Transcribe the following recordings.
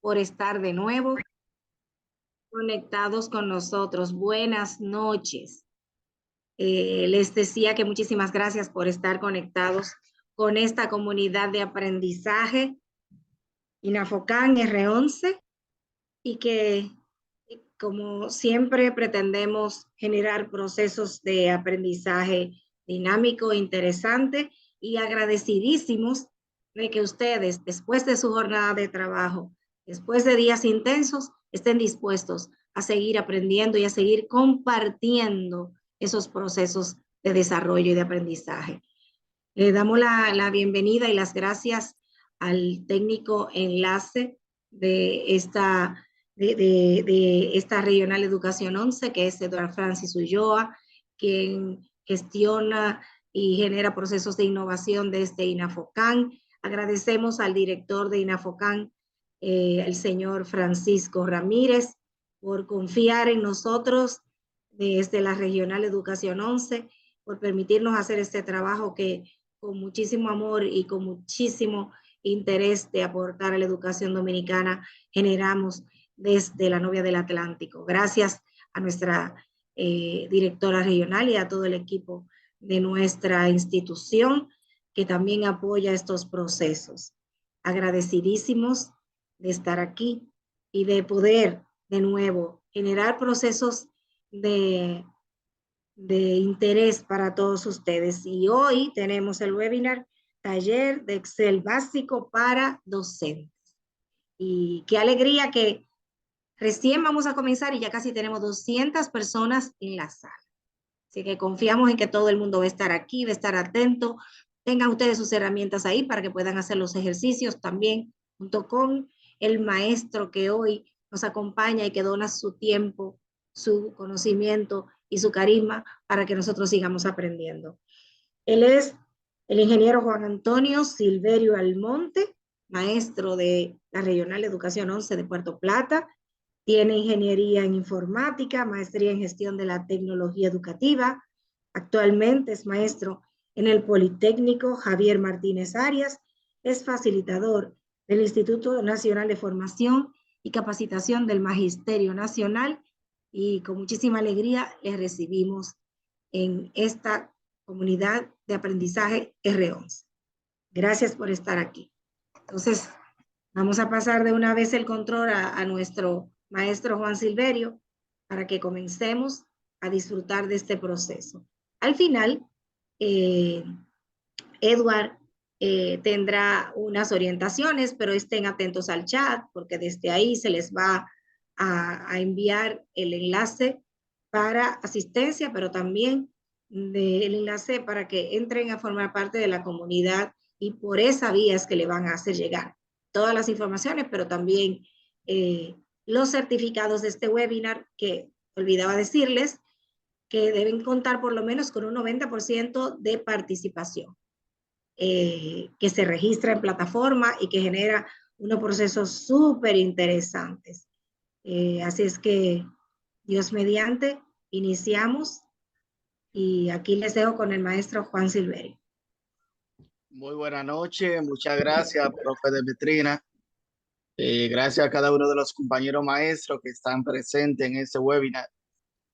por estar de nuevo conectados con nosotros. Buenas noches. Les decía que muchísimas gracias por estar conectados con esta comunidad de aprendizaje INAFOCAN R11 y que, como siempre, pretendemos generar procesos de aprendizaje dinámico, interesante y agradecidísimos de que ustedes, después de su jornada de trabajo, después de días intensos, estén dispuestos a seguir aprendiendo y a seguir compartiendo esos procesos de desarrollo y de aprendizaje. Le damos la bienvenida y las gracias al técnico enlace de esta Regional Educación 11, que es Eduardo Francis Ulloa, quien gestiona y genera procesos de innovación desde INAFOCAN. Agradecemos al director de INAFOCAN, el señor Francisco Ramírez, por confiar en nosotros desde la Regional Educación 11, por permitirnos hacer este trabajo que con muchísimo amor y con muchísimo interés de aportar a la educación dominicana generamos desde la Novia del Atlántico. Gracias a nuestra directora regional y a todo el equipo de nuestra institución que también apoya estos procesos. Agradecidísimos de estar aquí y de poder de nuevo generar procesos de interés para todos ustedes. Y hoy tenemos el webinar Taller de Excel Básico para Docentes. Y qué alegría que recién vamos a comenzar y ya casi tenemos 200 personas en la sala. Así que confiamos en que todo el mundo va a estar aquí, va a estar atento. Tengan ustedes sus herramientas ahí para que puedan hacer los ejercicios también, junto con el maestro que hoy nos acompaña y que dona su tiempo, su conocimiento y su carisma para que nosotros sigamos aprendiendo. Él es el ingeniero Juan Antonio Silverio Almonte, maestro de la Regional Educación 11 de Puerto Plata. Tiene ingeniería en informática, maestría en gestión de la tecnología educativa. Actualmente es maestro en el Politécnico Javier Martínez Arias. Es facilitador del Instituto Nacional de Formación y Capacitación del Magisterio Nacional y con muchísima alegría les recibimos en esta comunidad de aprendizaje R11. Gracias por estar aquí. Entonces, vamos a pasar de una vez el control a nuestro maestro Juan Silverio para que comencemos a disfrutar de este proceso. Al final, Edward tendrá unas orientaciones, pero estén atentos al chat porque desde ahí se les va a enviar el enlace para asistencia, pero también el enlace para que entren a formar parte de la comunidad y por esa vía es que le van a hacer llegar todas las informaciones, pero también los certificados de este webinar que olvidaba decirles que deben contar por lo menos con un 90% de participación, que se registra en plataforma y que genera unos procesos súper interesantes. Así es que, Dios mediante, iniciamos y aquí les dejo con el maestro Juan Silverio. Muy buena noche, muchas gracias, profe Demetrina. Gracias a cada uno de los compañeros maestros que están presentes en este webinar.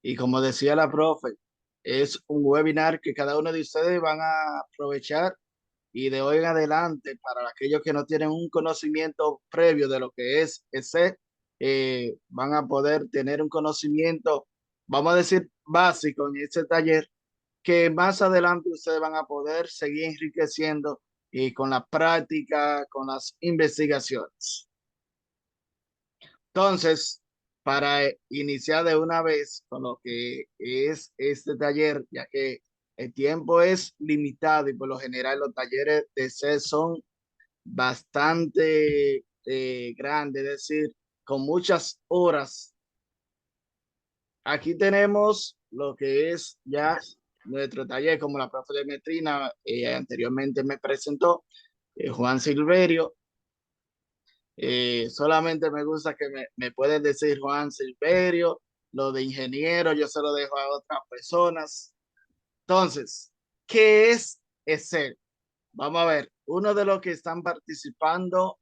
Y como decía la profe, es un webinar que cada uno de ustedes van a aprovechar y de hoy en adelante, para aquellos que no tienen un conocimiento previo de lo que es ese, van a poder tener un conocimiento, vamos a decir, básico en este taller, que más adelante ustedes van a poder seguir enriqueciendo y con la práctica, con las investigaciones. Entonces, para iniciar de una vez con lo que es este taller, ya que el tiempo es limitado y por lo general los talleres de C son bastante grandes, es decir, con muchas horas. Aquí tenemos lo que es ya nuestro taller, como la profe Demetrina anteriormente me presentó, Juan Silverio. Solamente me gusta que me pueden decir Juan Silverio, lo de ingeniero yo se lo dejo a otras personas. Entonces, ¿qué es Excel? Vamos a ver, uno de los que están participando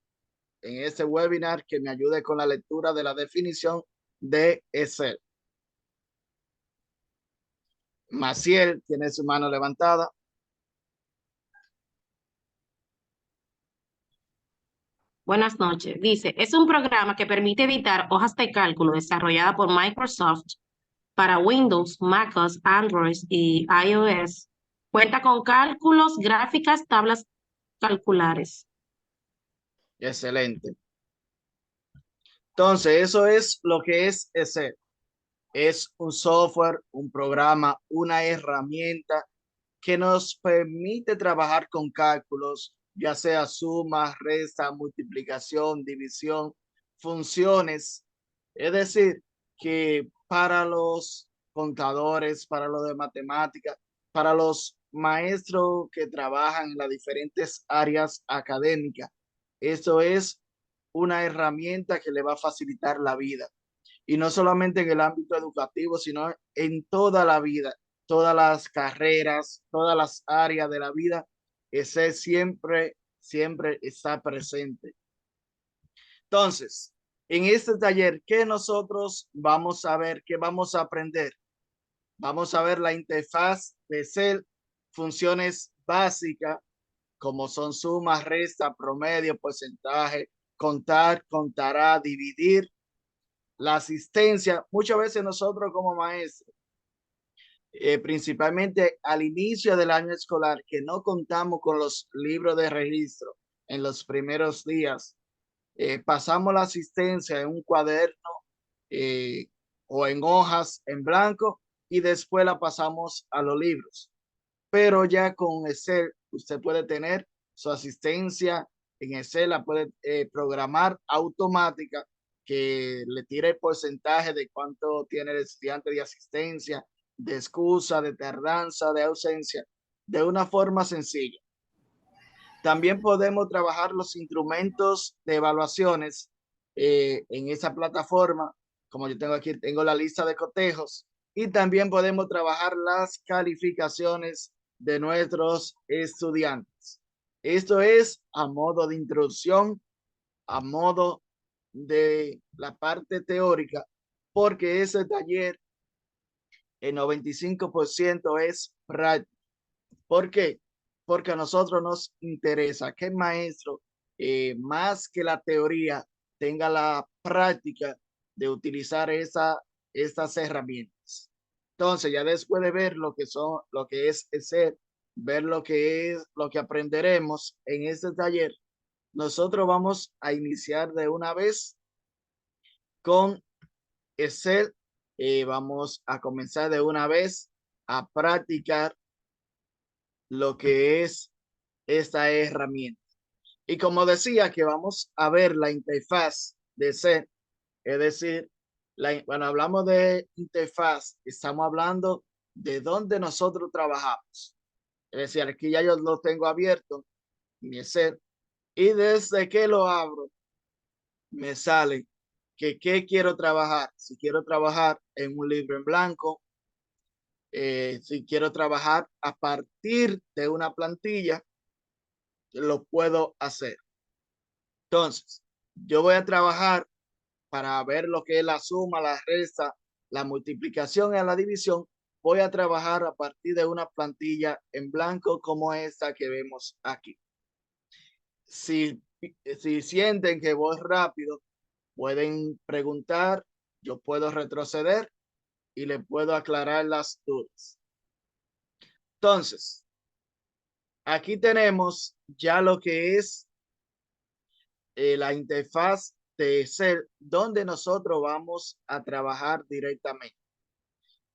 en este webinar que me ayude con la lectura de la definición de Excel. Maciel tiene su mano levantada. Buenas noches. Dice, es un programa que permite editar hojas de cálculo desarrollada por Microsoft para Windows, MacOS, Android y iOS. Cuenta con cálculos, gráficas, tablas calculares. Excelente. Entonces, eso es lo que es Excel. Es un software, un programa, una herramienta que nos permite trabajar con cálculos, ya sea suma, resta, multiplicación, división, funciones. Es decir, que para los contadores, para los de matemáticas, para los maestros que trabajan en las diferentes áreas académicas, eso es una herramienta que le va a facilitar la vida. Y no solamente en el ámbito educativo, sino en toda la vida, todas las carreras, todas las áreas de la vida, ese siempre está presente. Entonces, en este taller, ¿qué nosotros vamos a ver? ¿Qué vamos a aprender? Vamos a ver la interfaz de Excel, funciones básicas, como son suma, resta, promedio, porcentaje, contar, contará, dividir, la asistencia. Muchas veces nosotros como maestros, principalmente al inicio del año escolar, que no contamos con los libros de registro en los primeros días, pasamos la asistencia en un cuaderno eh, o en hojas en blanco y después la pasamos a los libros. Pero ya con Excel usted puede tener su asistencia en Excel, la puede programar automática, que le tire el porcentaje de cuánto tiene el estudiante de asistencia, de excusa, de tardanza, de ausencia, de una forma sencilla. También podemos trabajar los instrumentos de evaluaciones en esa plataforma. Como yo tengo aquí, tengo la lista de cotejos, y también podemos trabajar las calificaciones de nuestros estudiantes. Esto es a modo de introducción, a modo de la parte teórica, porque ese taller, el 95% es práctico. ¿Por qué? Porque a nosotros nos interesa que el maestro, más que la teoría, tenga la práctica de utilizar estas herramientas. Entonces, ya después de ver lo que es Excel, ver lo que aprenderemos en este taller, nosotros vamos a iniciar de una vez con Excel. Vamos a comenzar de una vez a practicar lo que es esta herramienta. Y como decía, que vamos a ver la interfaz de Excel, es decir, cuando hablamos de interfaz, estamos hablando de dónde nosotros trabajamos. Es decir, aquí ya yo lo tengo abierto, mi Excel, y desde que lo abro, me sale que qué quiero trabajar. Si quiero trabajar en un libro en blanco, si quiero trabajar a partir de una plantilla, lo puedo hacer. Entonces, yo voy a trabajar para ver lo que es la suma, la resta, la multiplicación y la división. Voy a trabajar a partir de una plantilla en blanco como esta que vemos aquí. Si sienten que voy rápido, pueden preguntar, yo puedo retroceder y le puedo aclarar las dudas. Entonces, aquí tenemos ya lo que es la interfaz de Excel, donde nosotros vamos a trabajar directamente.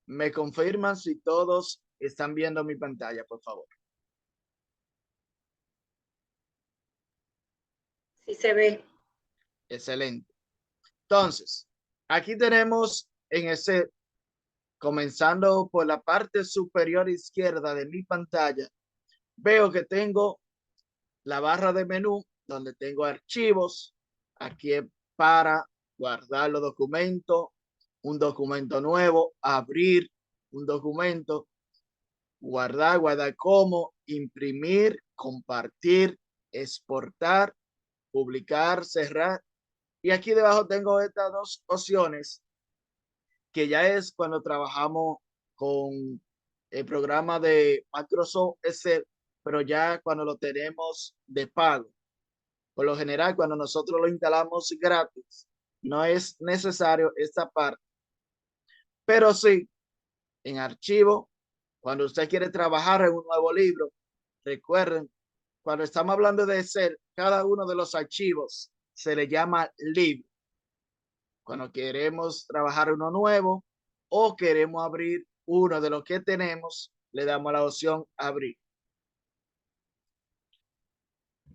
¿Me confirman si todos están viendo mi pantalla, por favor? Sí se ve. Excelente. Entonces, aquí tenemos en Excel, comenzando por la parte superior izquierda de mi pantalla, veo que tengo la barra de menú donde tengo archivos. Aquí para guardar los documentos, un documento nuevo, abrir un documento, guardar como, imprimir, compartir, exportar publicar, cerrar. Y aquí debajo tengo estas dos opciones, que ya es cuando trabajamos con el programa de Microsoft Excel, pero ya cuando lo tenemos de pago. Por lo general, cuando nosotros lo instalamos gratis, no es necesario esta parte. Pero sí, en archivo, cuando usted quiere trabajar en un nuevo libro, recuerden, cuando estamos hablando de Excel, cada uno de los archivos se le llama libro. Cuando queremos trabajar uno nuevo o queremos abrir uno de los que tenemos, le damos la opción abrir.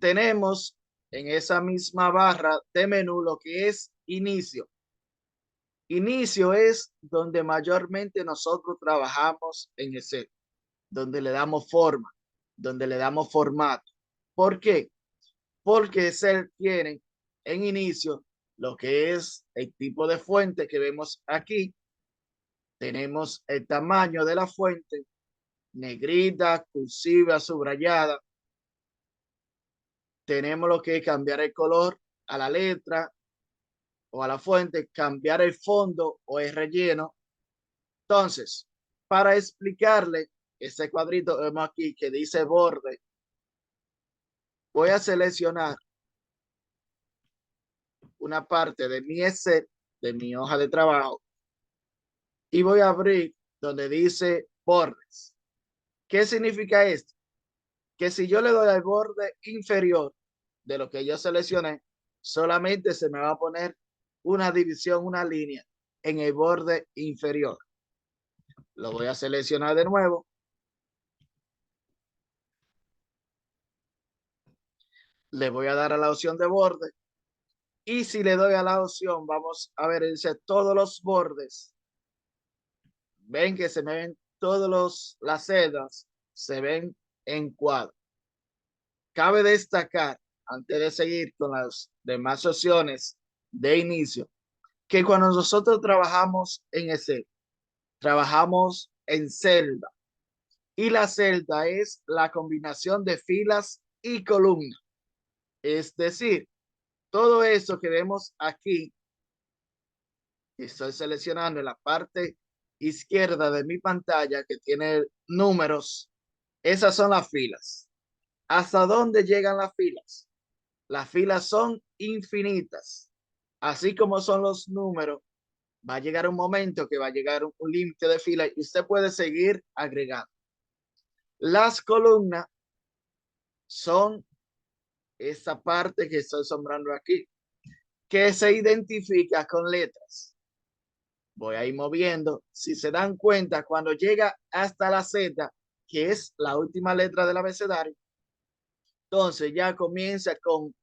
Tenemos en esa misma barra de menú lo que es inicio. Inicio es donde mayormente nosotros trabajamos en Excel, donde le damos forma, donde le damos formato. ¿Por qué? Porque Excel tiene en inicio lo que es el tipo de fuente que vemos aquí. Tenemos el tamaño de la fuente, negrita, cursiva, subrayada. Tenemos lo que es cambiar el color a la letra o a la fuente, cambiar el fondo o el relleno. Entonces, para explicarle este cuadrito vemos aquí que dice borde, voy a seleccionar una parte de mi Excel, de mi hoja de trabajo, y voy a abrir donde dice bordes. ¿Qué significa esto? Que si yo le doy al borde inferior de lo que yo seleccioné, solamente se me va a poner una división, una línea en el borde inferior. Lo voy a seleccionar de nuevo. Le voy a dar a la opción de borde. Y si le doy a la opción, vamos a ver, dice todos los bordes. Ven que se me ven todas las celdas, se ven en cuadro. Cabe destacar, antes de seguir con las demás opciones de inicio, que cuando nosotros trabajamos en Excel, trabajamos en celda. Y la celda es la combinación de filas y columnas. Es decir, todo eso que vemos aquí, estoy seleccionando en la parte izquierda de mi pantalla que tiene números, esas son las filas. ¿Hasta dónde llegan las filas? Las filas son infinitas. Así como son los números, va a llegar un momento que va a llegar un límite de fila y usted puede seguir agregando. Las columnas son esa parte que estoy sombrando aquí, que se identifica con letras. Voy a ir moviendo. Si se dan cuenta, cuando llega hasta la Z, que es la última letra del abecedario, entonces ya comienza con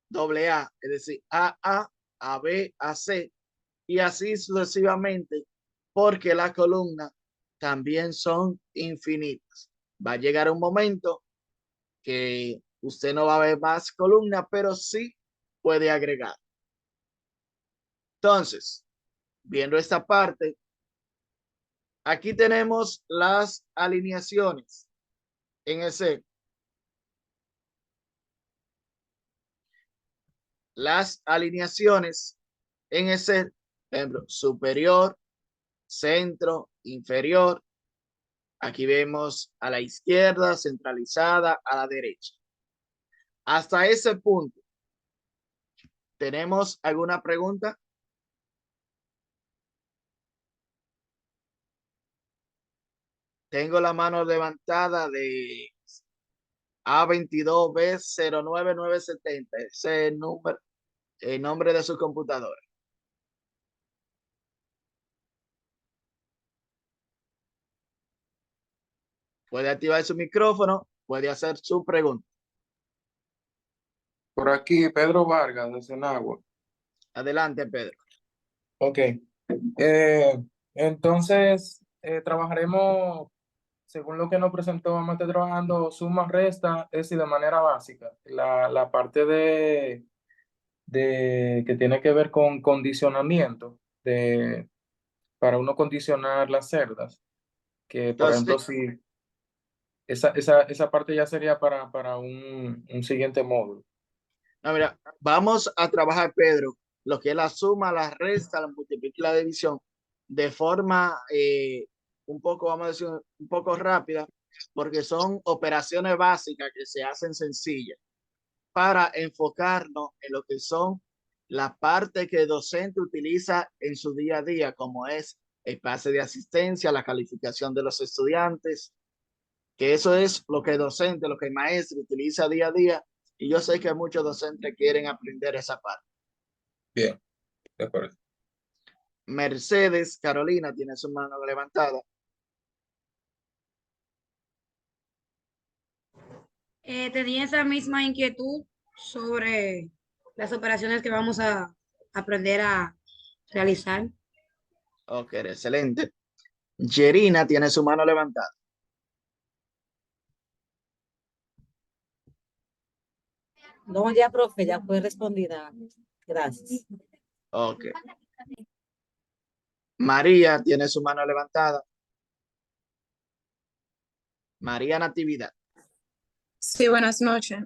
doble A, es decir, A, B, A, C, y así sucesivamente, porque las columnas también son infinitas. Va a llegar un momento que usted no va a ver más columnas, pero sí puede agregar. Entonces, viendo esta parte, aquí tenemos las alineaciones en Excel. Las alineaciones en Excel, por ejemplo, superior, centro, inferior. Aquí vemos a la izquierda, centralizada, a la derecha. Hasta ese punto, ¿tenemos alguna pregunta? Tengo la mano levantada de A22B09970. Ese es el nombre de su computadora. Puede activar su micrófono, puede hacer su pregunta. Por aquí, Pedro Vargas, de Senagua. Adelante, Pedro. Ok. Entonces, trabajaremos, según lo que nos presentó, vamos a estar trabajando suma, resta, es y de manera básica. La parte de que tiene que ver con condicionamiento, para uno condicionar las cerdas, que por ejemplo, Entonces, si esa parte ya sería para un siguiente módulo. No, mira, vamos a trabajar, Pedro, lo que es la suma, la resta, la multiplicación y la división de forma un poco, vamos a decir, un poco rápida, porque son operaciones básicas que se hacen sencillas para enfocarnos en lo que son la parte que el docente utiliza en su día a día, como es el pase de asistencia, la calificación de los estudiantes, que eso es lo que el docente, lo que el maestro utiliza día a día, y yo sé que muchos docentes quieren aprender esa parte. Bien, de acuerdo. Mercedes Carolina tiene su mano levantada. Tenía esa misma inquietud sobre las operaciones que vamos a aprender a realizar. Ok, excelente. Yerina tiene su mano levantada. No, ya, profe, ya fue respondida. Gracias. Ok. María tiene su mano levantada. María Natividad. Sí, buenas noches.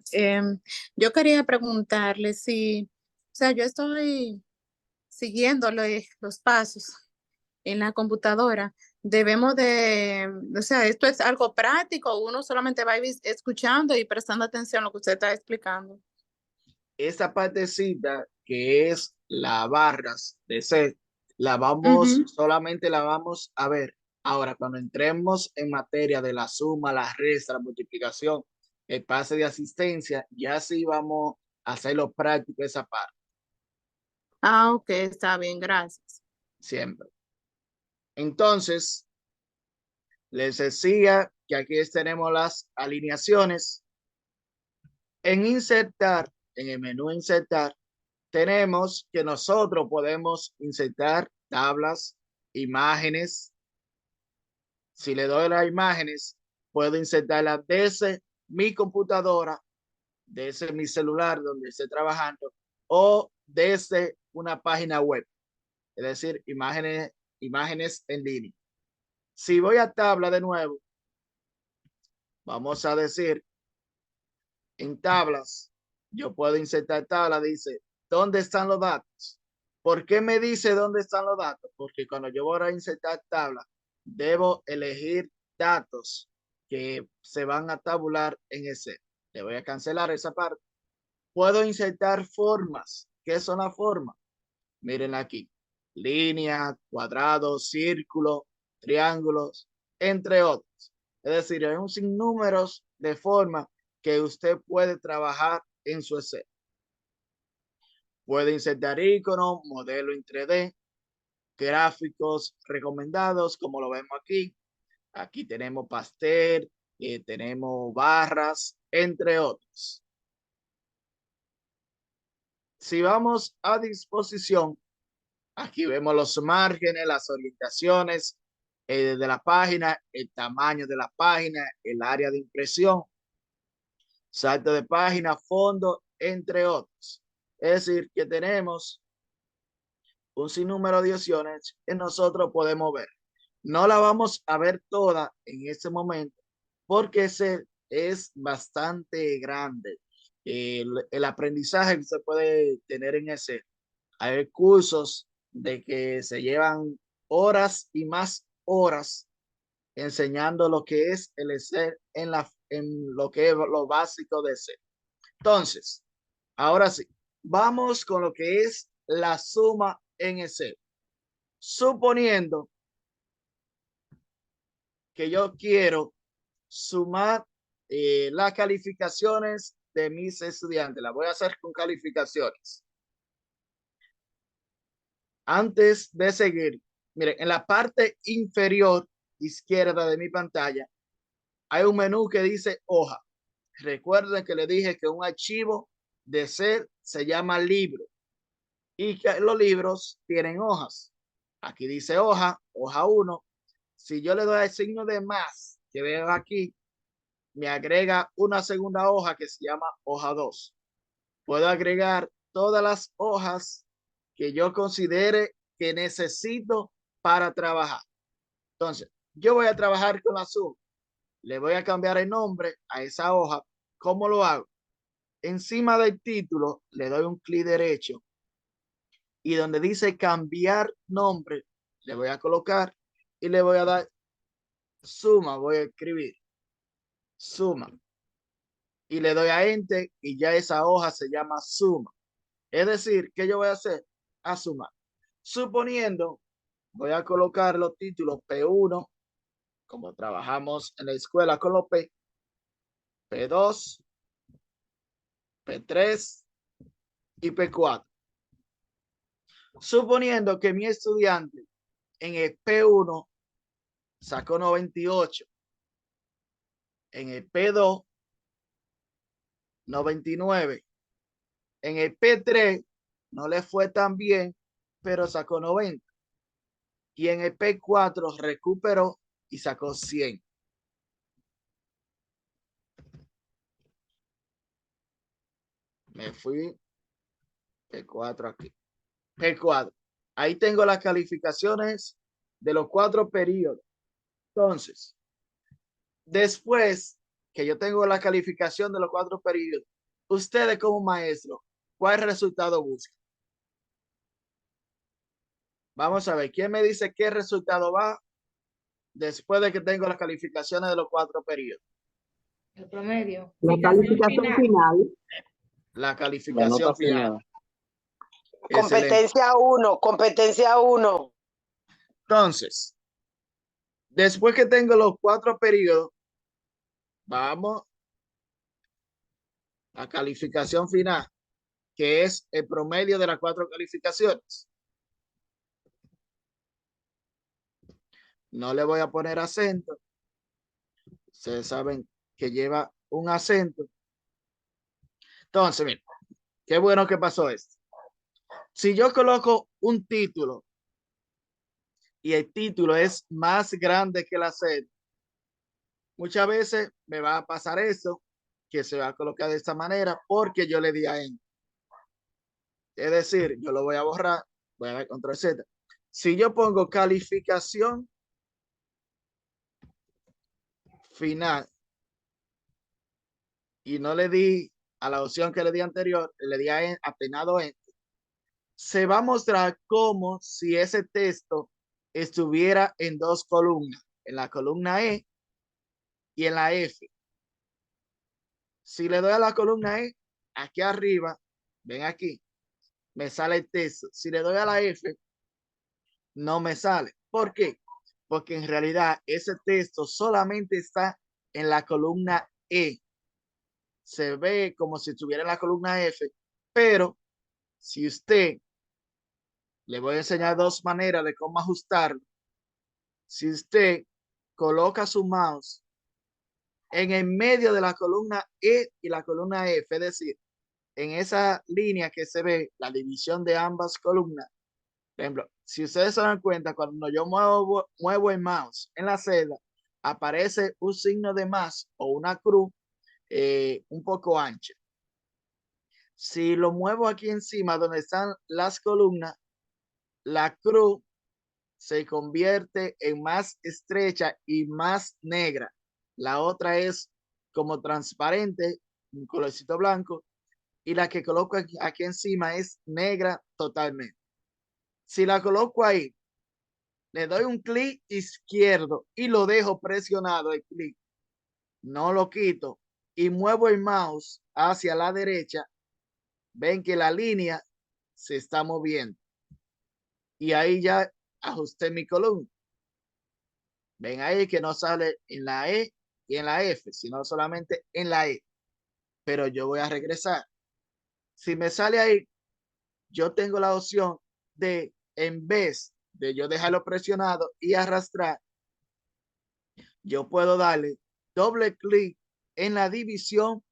Yo quería preguntarle si, o sea, yo estoy siguiéndole los pasos en la computadora. Debemos de, o sea, esto es algo práctico, uno solamente va a ir escuchando y prestando atención a lo que usted está explicando. Esa partecita que es las barras de C, Ujú. solamente la vamos a ver. Ahora, cuando entremos en materia de la suma, la resta, la multiplicación, el pase de asistencia, ya sí vamos a hacerlo práctico esa parte, Ah, ok, está bien, gracias. siempre. Entonces, les decía que aquí tenemos las alineaciones. En insertar, en el menú insertar, tenemos que nosotros podemos insertar tablas, imágenes. Si le doy las imágenes, puedo insertarlas desde mi computadora, desde mi celular donde esté trabajando, o desde una página web, es decir, imágenes en línea. Si voy a tabla de nuevo, vamos a decir, en tablas, yo puedo insertar tabla, dice, ¿dónde están los datos? ¿Por qué me dice dónde están los datos? Porque cuando yo voy a insertar tabla, debo elegir datos que se van a tabular en Excel. Le voy a cancelar esa parte. Puedo insertar formas. ¿Qué son las formas? Miren aquí. Línea, cuadrado, círculo, triángulos, entre otros. Es decir, hay un sinnúmero de formas que usted puede trabajar en su Excel. Puede insertar iconos, modelo en 3D, gráficos recomendados, como lo vemos aquí. Aquí tenemos pastel, tenemos barras, entre otros. Si vamos a disposición, aquí vemos los márgenes, las orientaciones de la página, el tamaño de la página, el área de impresión, salto de página, fondo, entre otros. Es decir, que tenemos un sinnúmero de opciones que nosotros podemos ver. No la vamos a ver toda en este momento porque ese es bastante grande. El aprendizaje que usted puede tener en ese. Hay cursos de que se llevan horas y más horas enseñando lo que es el Excel en lo que es lo básico de Excel. Entonces, ahora sí, vamos con lo que es la suma en Excel. Suponiendo que yo quiero sumar las calificaciones de mis estudiantes, la voy a hacer con calificaciones. Antes de seguir, miren, en la parte inferior izquierda de mi pantalla hay un menú que dice hoja. Recuerden que le dije que un archivo de ser se llama libro y que los libros tienen hojas. Aquí dice hoja, hoja 1. Si yo le doy el signo de más que veo aquí, me agrega una segunda hoja que se llama hoja 2. Puedo agregar todas las hojas que yo considere que necesito para trabajar. Entonces, yo voy a trabajar con la suma. Le voy a cambiar el nombre a esa hoja. ¿Cómo lo hago? encima del título le doy un clic derecho y donde dice cambiar nombre, le voy a colocar y le voy a dar suma, voy a escribir suma y le doy a enter y ya esa hoja se llama suma. Es decir, ¿qué yo voy a hacer? A sumar. Suponiendo, voy a colocar los títulos P1, como trabajamos en la escuela con los P, P2, P3 y P4. Suponiendo que mi estudiante en el P1 sacó 98, en el P2 99, en el P3 no le fue tan bien, pero sacó 90. Y en el P4 recuperó y sacó 100. Me fui P4 aquí. P4. Ahí tengo las calificaciones de los 4 periodos. Entonces, después que yo tengo la calificación de los 4 periodos, ustedes como maestro, ¿cuál resultado buscan? Vamos a ver, ¿quién me dice qué resultado va después de que tengo las calificaciones de los 4 periodos? El promedio. La calificación final. La La calificación nota final. final. Excelente. Competencia 1, competencia 1. Entonces, después que tengo los 4 periodos, vamos a calificación final, que es el promedio de las 4 calificaciones. No le voy a poner acento. Ustedes saben que lleva un acento. Entonces, miren, qué bueno que pasó esto. Si yo coloco un título y el título es más grande que el acento, muchas veces me va a pasar eso, que se va a colocar de esta manera porque yo le di a enter. Es decir, yo lo voy a borrar, voy a dar control Z. Si yo pongo calificación final y no le di a la opción que le di anterior, le di a apenado enter, se va a mostrar como si ese texto estuviera en 2 columnas, en la columna E y en la F. Si le doy a la columna E, aquí arriba, ven aquí, me sale el texto. Si le doy a la F, no me sale. ¿Por qué? Porque en realidad ese texto solamente está en la columna E. Se ve como si estuviera en la columna F, pero si usted, le voy a enseñar 2 maneras de cómo ajustarlo. Si usted coloca su mouse en el medio de la columna E y la columna F, es decir, en esa línea que se ve la división de ambas columnas. Por ejemplo, si ustedes se dan cuenta, cuando yo muevo el mouse en la celda, aparece un signo de más o una cruz un poco ancha. Si lo muevo aquí encima donde están las columnas, la cruz se convierte en más estrecha y más negra. La otra es como transparente, un colorcito blanco, y la que coloco aquí encima es negra totalmente. Si la coloco ahí, le doy un clic izquierdo y lo dejo presionado el clic, no lo quito y muevo el mouse hacia la derecha, ven que la línea se está moviendo y ahí ya ajusté mi columna. Ven ahí que no sale en la E y en la F, sino solamente en la E. Pero yo voy a regresar. Si me sale ahí, yo tengo la opción de, en vez de yo dejarlo presionado y arrastrar, yo puedo darle doble clic en la división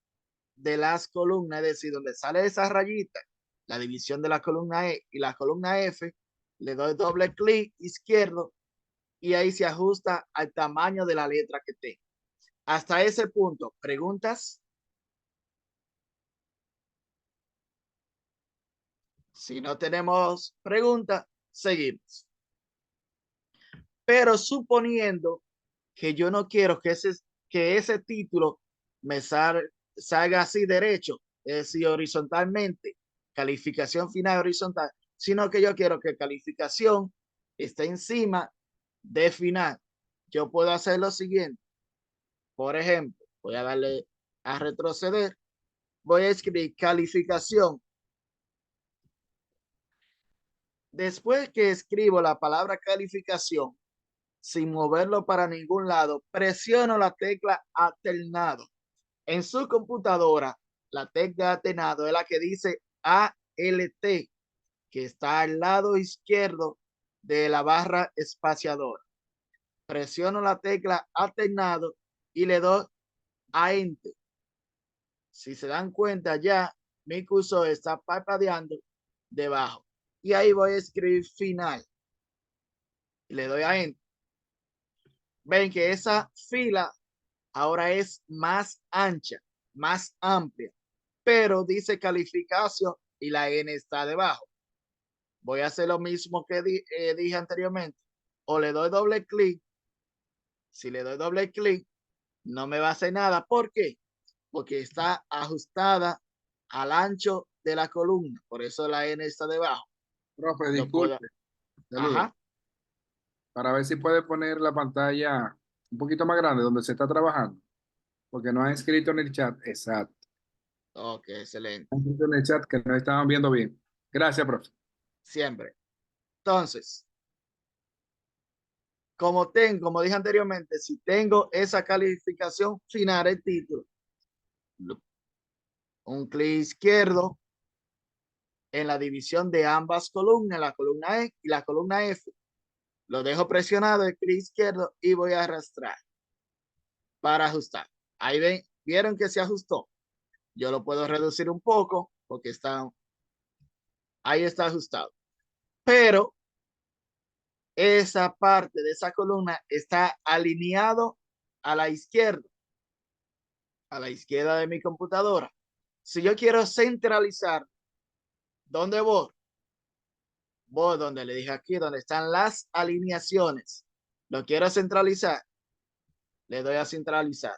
de las columnas, es decir, donde sale esa rayita, la división de la columna E y la columna F, le doy doble clic izquierdo y ahí se ajusta al tamaño de la letra que tengo. Hasta ese punto, ¿preguntas? Si no tenemos preguntas, seguimos. Pero suponiendo que yo no quiero que ese título me salga así derecho, es decir, horizontalmente, calificación final horizontal, sino que yo quiero que calificación esté encima de final. Yo puedo hacer lo siguiente. Por ejemplo, voy a darle a retroceder. Voy a escribir calificación. Después que escribo la palabra calificación, sin moverlo para ningún lado, presiono la tecla alternado. En su computadora, la tecla alternado es la que dice ALT, que está al lado izquierdo de la barra espaciadora. Presiono la tecla alternado y le doy a Enter. Si se dan cuenta, ya mi cursor está parpadeando debajo. Y ahí voy a escribir final. Y le doy a Enter. Ven que esa fila ahora es más ancha, más amplia, pero dice calificación y la N está debajo. Voy a hacer lo mismo que dije anteriormente. O le doy doble clic. Si le doy doble clic, no me va a hacer nada. ¿Por qué? Porque está ajustada al ancho de la columna. Por eso la N está debajo. Profe, Lo puedo- disculpe. Saludos. Ajá. Para ver si puede poner la pantalla un poquito más grande donde se está trabajando. Porque no ha escrito en el chat. Exacto. Ok, excelente. Ha escrito en el chat que no estaban viendo bien. Gracias, profe. Siempre. Entonces, como dije anteriormente, si tengo esa calificación final, el título, un clic izquierdo en la división de ambas columnas, la columna E y la columna F. Lo dejo presionado, el clic izquierdo, y voy a arrastrar para ajustar. Ahí ven, vieron que se ajustó. Yo lo puedo reducir un poco porque ahí está ajustado. Pero esa parte de esa columna está alineado a la izquierda de mi computadora. Si yo quiero centralizar, ¿dónde voy? Voy donde le dije aquí, donde están las alineaciones. Lo quiero centralizar. Le doy a centralizar.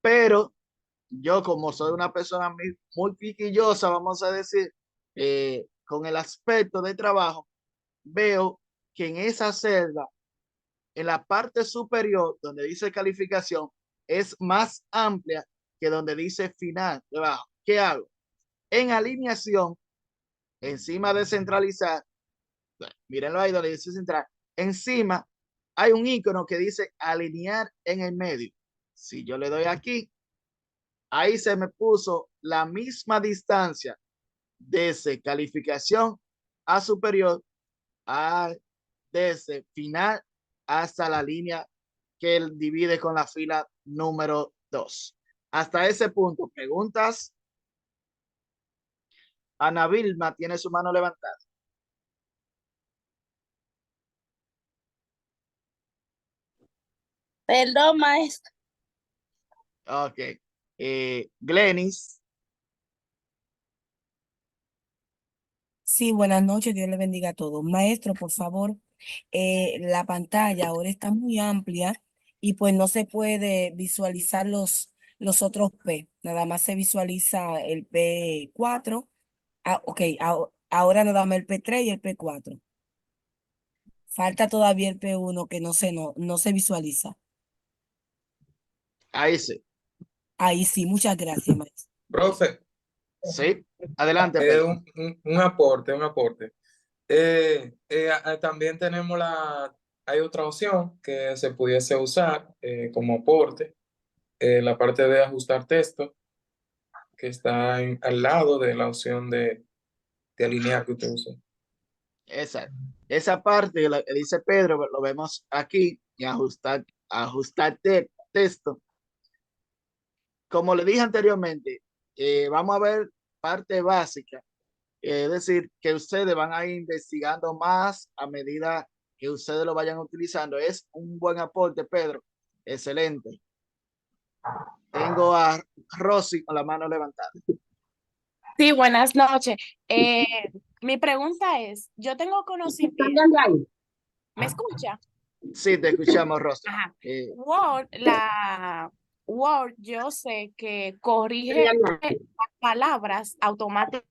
Pero yo, como soy una persona muy piquillosa, vamos a decir, con el aspecto de trabajo, veo que en esa celda, en la parte superior, donde dice calificación, es más amplia que donde dice final debajo. ¿Qué hago? En alineación, encima de centralizar, mírenlo ahí donde dice central, encima hay un icono que dice alinear en el medio. Si yo le doy aquí, ahí se me puso la misma distancia desde calificación a superior, desde final hasta la línea que él divide con la fila número 2. Hasta ese punto, ¿preguntas? Ana Vilma tiene su mano levantada. Perdón, maestro. Ok. Glenis. Sí, buenas noches, Dios le bendiga a todos. Maestro, por favor, la pantalla ahora está muy amplia y pues no se puede visualizar los otros P, nada más se visualiza el P4. Ok, ahora nada más el P3 y el P4. Falta todavía el P1 que no se visualiza. Ahí sí. Ahí sí, muchas gracias, maestro. Profe, Sí. Adelante, Pedro. un aporte. También tenemos hay otra opción que se pudiese usar como aporte, la parte de ajustar texto, que está al lado de la opción de alinear que usted usó. Esa parte, la que dice Pedro, lo vemos aquí, y ajustar texto. Como le dije anteriormente, vamos a ver parte básica, es decir, que ustedes van a ir investigando más a medida que ustedes lo vayan utilizando. Es un buen aporte, Pedro. Excelente. Tengo a Rosy con la mano levantada. Sí, buenas noches. Mi pregunta es, yo tengo conocimiento, ¿me escucha? Sí, te escuchamos, Rosy. Ajá. Eh, Word, yo sé que corrige palabras automáticamente.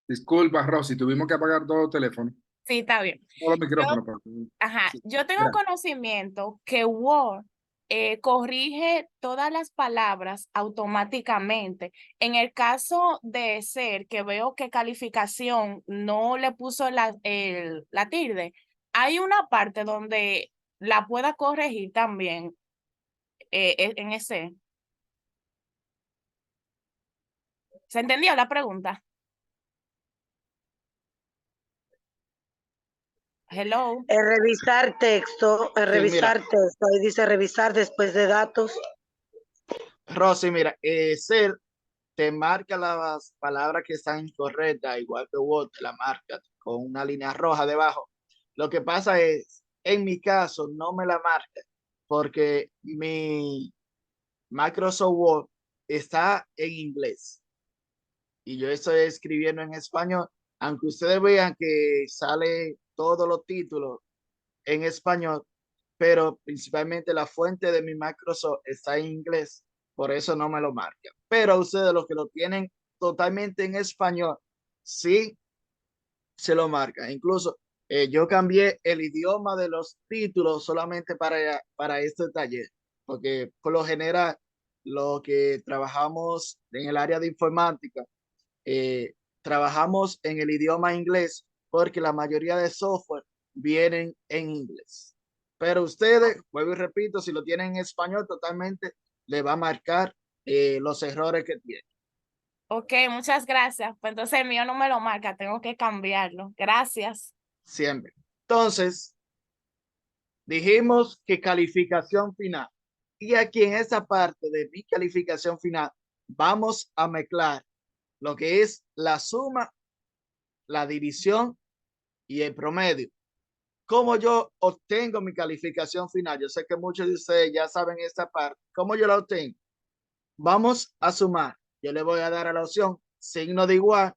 Disculpa, Rosy, tuvimos que apagar todos los teléfonos, Sí, está bien. todos los Yo, micrófonos. ajá, Sí, yo tengo gracias. conocimiento que Word corrige todas las palabras automáticamente. En el caso de ser que veo que calificación no le puso la tilde, hay una parte donde la pueda corregir también en ese. ¿Se entendió la pregunta? Hello. En revisar texto, Sí, mira, ahí dice revisar después de datos. Rosy, mira, ser te marca las palabras que están incorrectas, igual que Word te la marca con una línea roja debajo. Lo que pasa es, en mi caso, no me la marca porque mi Microsoft Word está en inglés y yo estoy escribiendo en español, aunque ustedes vean que sale todos los títulos en español, pero principalmente la fuente de mi Microsoft está en inglés, por eso no me lo marca. Pero ustedes los que lo tienen totalmente en español, sí se lo marca. Incluso yo cambié el idioma de los títulos solamente para este taller, porque por lo general lo que trabajamos en el área de informática, trabajamos en el idioma inglés porque la mayoría de software vienen en inglés. Pero ustedes, vuelvo y repito, si lo tienen en español totalmente, le va a marcar los errores que tienen. Ok, muchas gracias. Pues entonces el mío no me lo marca, tengo que cambiarlo. Gracias. Siempre. Entonces, dijimos que calificación final. Y aquí en esta parte de mi calificación final, vamos a mezclar lo que es la suma, la división y el promedio. ¿Cómo yo obtengo mi calificación final? Yo sé que muchos de ustedes ya saben esta parte. ¿Cómo yo la obtengo? Vamos a sumar. Yo le voy a dar a la opción signo de igual,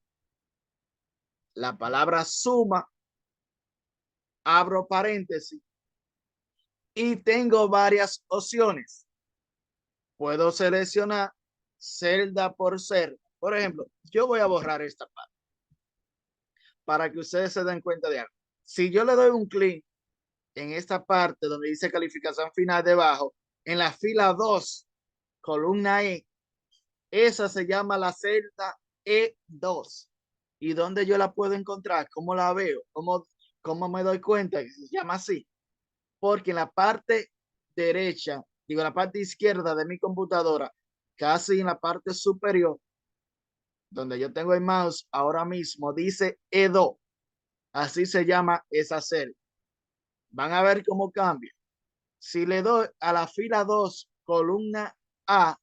la palabra suma, abro paréntesis y tengo varias opciones. Puedo seleccionar celda por celda. Por ejemplo, yo voy a borrar esta parte para que ustedes se den cuenta de algo. Si yo le doy un clic en esta parte donde dice calificación final debajo, en la fila 2, columna E, esa se llama la celda E2. ¿Y dónde yo la puedo encontrar? ¿Cómo la veo? ¿Cómo me doy cuenta que se llama así? Porque en la parte derecha, digo, en la parte izquierda de mi computadora, casi en la parte superior, donde yo tengo el mouse ahora mismo, dice E2. Así se llama esa celda. Van a ver cómo cambia. Si le doy a la fila 2, columna A,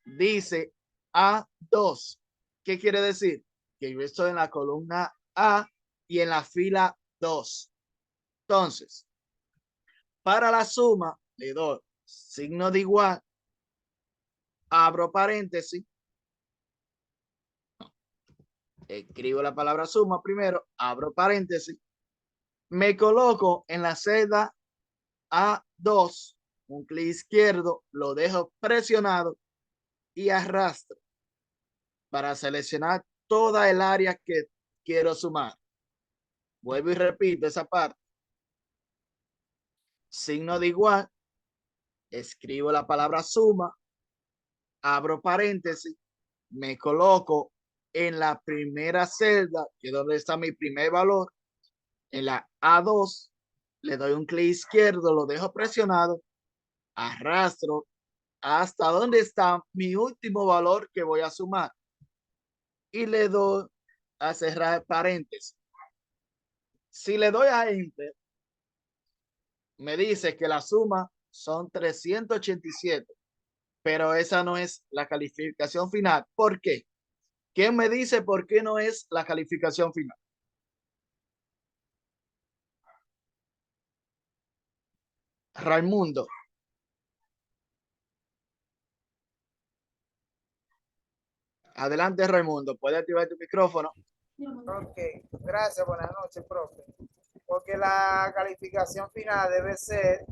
dice A2. ¿Qué quiere decir? Que yo estoy en la columna A y en la fila 2. Entonces, para la suma, le doy signo de igual, abro paréntesis, escribo la palabra suma primero, abro paréntesis, me coloco en la celda A2, un clic izquierdo, lo dejo presionado y arrastro para seleccionar toda el área que quiero sumar. Vuelvo y repito esa parte. Signo de igual, escribo la palabra suma, abro paréntesis, me coloco en la primera celda, que es donde está mi primer valor, en la A2, le doy un clic izquierdo, lo dejo presionado, arrastro hasta donde está mi último valor que voy a sumar y le doy a cerrar paréntesis. Si le doy a Enter, me dice que la suma son 387, pero esa no es la calificación final. ¿Por qué? ¿Quién me dice por qué no es la calificación final? Raimundo. Adelante, Raimundo. ¿Puede activar tu micrófono? Ok, gracias, buenas noches, profe. Porque la calificación final debe ser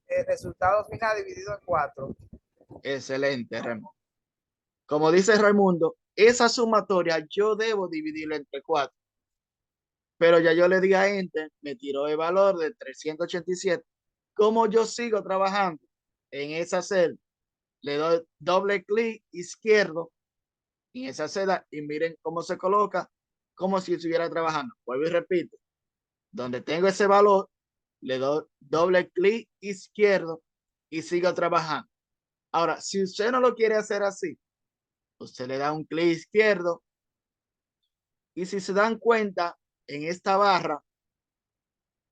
el resultado final dividido en 4. Excelente, Raimundo. Como dice Raimundo, esa sumatoria yo debo dividirla entre 4. Pero ya yo le di a Enter, me tiró el valor de 387. Como yo sigo trabajando en esa celda, le doy doble clic izquierdo en esa celda y miren cómo se coloca, como si estuviera trabajando. Vuelvo y repito, donde tengo ese valor, le doy doble clic izquierdo y sigo trabajando. Ahora, si usted no lo quiere hacer así, usted le da un clic izquierdo y si se dan cuenta, en esta barra,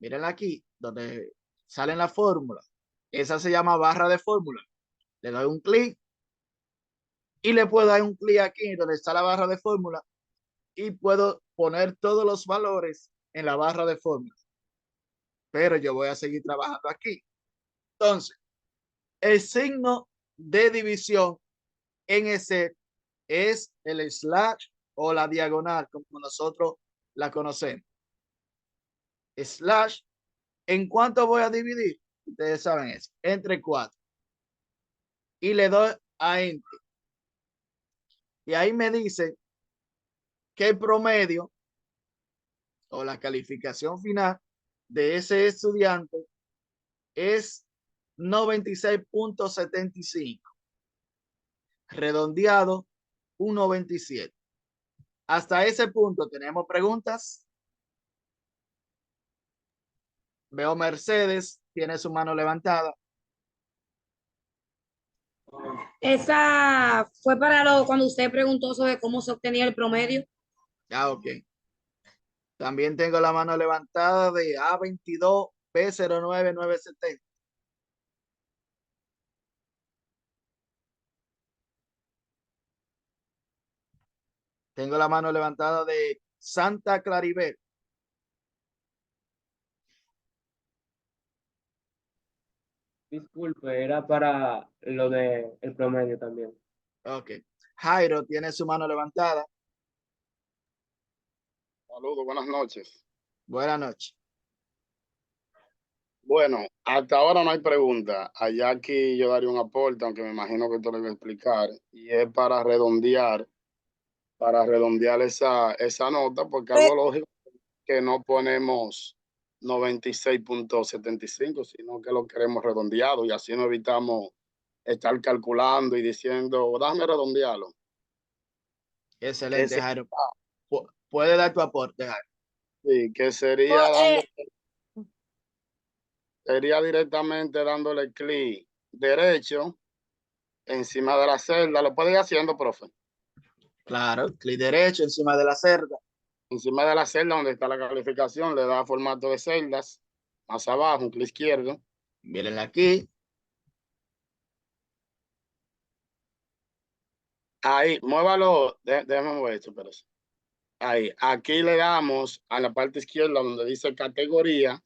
mírenla aquí, donde sale la fórmula, esa se llama barra de fórmula. Le doy un clic y le puedo dar un clic aquí donde está la barra de fórmula y puedo poner todos los valores en la barra de fórmula. Pero yo voy a seguir trabajando aquí. Entonces, el signo de división en ese es el slash o la diagonal, como nosotros la conocemos. Slash, ¿en cuánto voy a dividir? Ustedes saben eso, entre 4. Y le doy a Enter. Y ahí me dice que el promedio o la calificación final de ese estudiante es 96.75. Redondeado, un 97. Hasta ese punto tenemos preguntas. Veo Mercedes, tiene su mano levantada. Esa fue para cuando usted preguntó sobre cómo se obtenía el promedio. Ah, ok. También tengo la mano levantada de A22 P09970. Tengo la mano levantada de Santa Claribel. Disculpe, era para lo de el promedio también. Ok. Jairo tiene su mano levantada. Saludos, buenas noches. Buenas noches. Bueno, hasta ahora no hay pregunta. Allá aquí yo daría un aporte, aunque me imagino que tú lo voy a explicar, y es para redondear esa nota, porque algo lógico que no ponemos 96.75, sino que lo queremos redondeado y así no evitamos estar calculando y diciendo, déjame redondearlo. Excelente, Jairo. Puede dar tu aporte, Jairo. Sí, que sería directamente dándole clic derecho encima de la celda. ¿Lo puede ir haciendo, profe? Claro, clic derecho encima de la celda. Encima de la celda donde está la calificación, le da formato de celdas. Más abajo, un clic izquierdo. Miren aquí. Ahí, muévalo. Déjame mover esto, pero ahí. Aquí le damos a la parte izquierda donde dice categoría.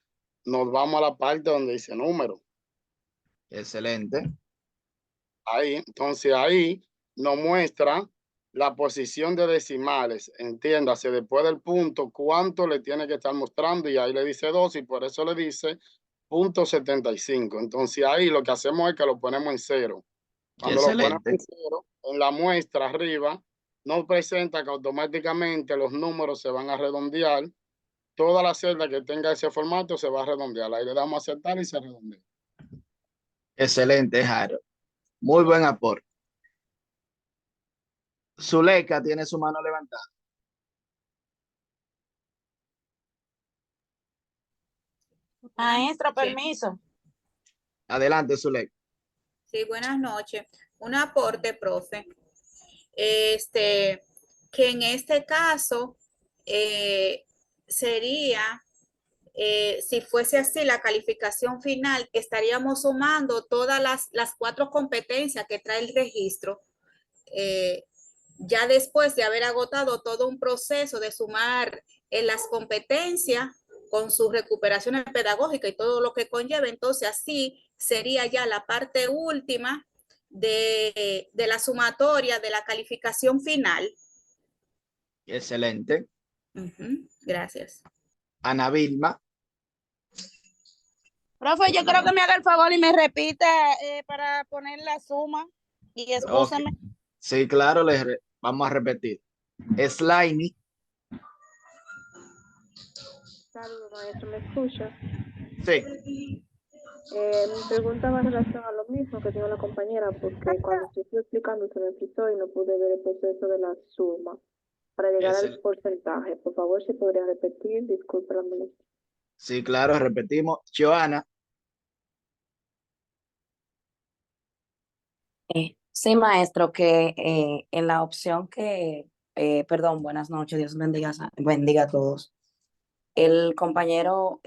Nos vamos a la parte donde dice número. Excelente. Ahí, entonces ahí nos muestra la posición de decimales, entiéndase, después del punto, cuánto le tiene que estar mostrando, y ahí le dice 2 y por eso le dice .75. Entonces ahí lo que hacemos es que lo ponemos en 0. Cuando lo ponemos en 0, en la muestra arriba, nos presenta que automáticamente los números se van a redondear. Toda la celda que tenga ese formato se va a redondear. Ahí le damos a aceptar y se redondea. Excelente, Jairo. Muy buen aporte. Zuleika tiene su mano levantada. Maestro, permiso. Adelante, Zuleika. Sí, buenas noches. Un aporte, profe. Que en este caso sería, si fuese así, la calificación final, estaríamos sumando todas las 4 competencias que trae el registro. Ya después de haber agotado todo un proceso de sumar en las competencias con sus recuperaciones pedagógicas y todo lo que conlleva, entonces así sería ya la parte última de la sumatoria de la calificación final. Excelente. Gracias. Ana Vilma. Profe, yo creo que me haga el favor y me repita para poner la suma y Ok. excúsame. Sí, claro, vamos a repetir. Slimy, Saludos, maestro, ¿me escucha? sí, Mi pregunta va en relación a lo mismo que dijo la compañera, porque cuando estuve explicando se me frizó y no pude ver el proceso de la suma para llegar es al porcentaje. Por favor, si podría repetir, disculpe la molestia. sí, claro, repetimos. Joana, Sí, maestro, que en la opción perdón, buenas noches, Dios bendiga a todos. El compañero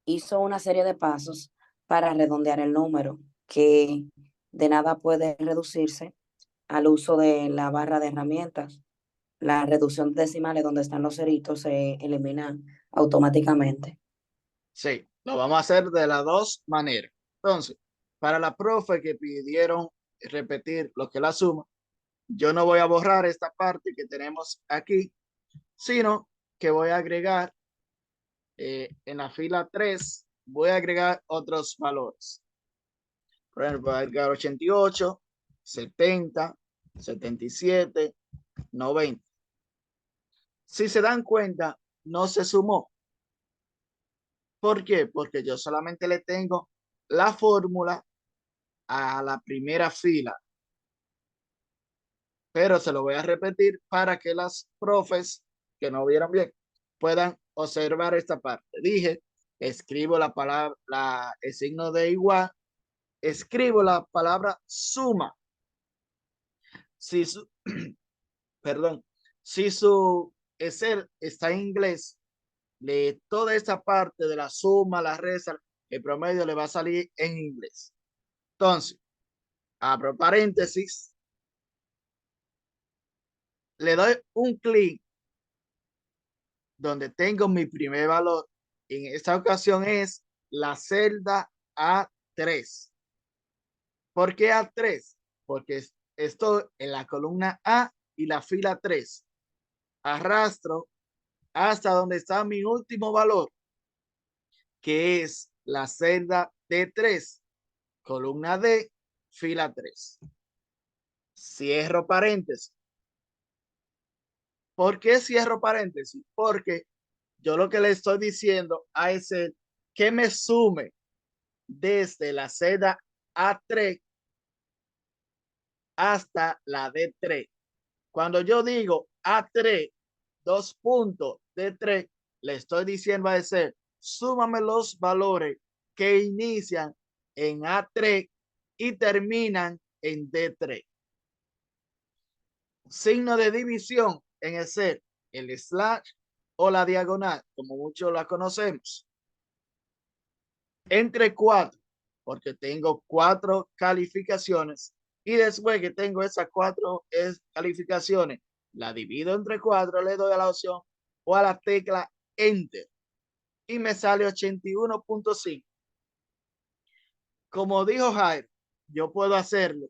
hizo una serie de pasos para redondear el número, que de nada puede reducirse al uso de la barra de herramientas. La reducción de decimales donde están los ceritos se elimina automáticamente. sí, lo vamos a hacer de las dos maneras. Entonces, para la profe que pidieron repetir lo que es la suma, yo no voy a borrar esta parte que tenemos aquí, sino que voy a agregar en la fila 3, voy a agregar otros valores. Por ejemplo, voy a agregar 88, 70, 77, 90. Si se dan cuenta, no se sumó. ¿Por qué? Porque yo solamente le tengo la fórmula a la primera fila. Pero se lo voy a repetir para que las profes que no vieron bien puedan observar esta parte. Dije, escribo la palabra, el signo de igual, escribo la palabra suma. Si su, perdón, si su Excel está en inglés, de toda esta parte de la suma, la resta, el promedio le va a salir en inglés. Entonces, abro paréntesis, le doy un clic donde tengo mi primer valor. En esta ocasión es la celda A3. ¿Por qué A3? Porque estoy en la columna A y la fila 3. Arrastro hasta donde está mi último valor, que es la celda D3, columna D, fila 3. Cierro paréntesis. ¿Por qué cierro paréntesis? Porque yo lo que le estoy diciendo a ese que me sume desde la celda A3 hasta la D3. Cuando yo digo A3, 2 puntos, D3, le estoy diciendo a ese, súmame los valores que inician en A3 y terminan en D3. Signo de división en Excel, el slash o la diagonal, como muchos la conocemos. Entre 4, porque tengo 4 calificaciones y después que tengo esas 4 calificaciones, la divido entre 4, le doy a la opción o a la tecla Enter y me sale 81.5. Como dijo Jairo, yo puedo hacerlo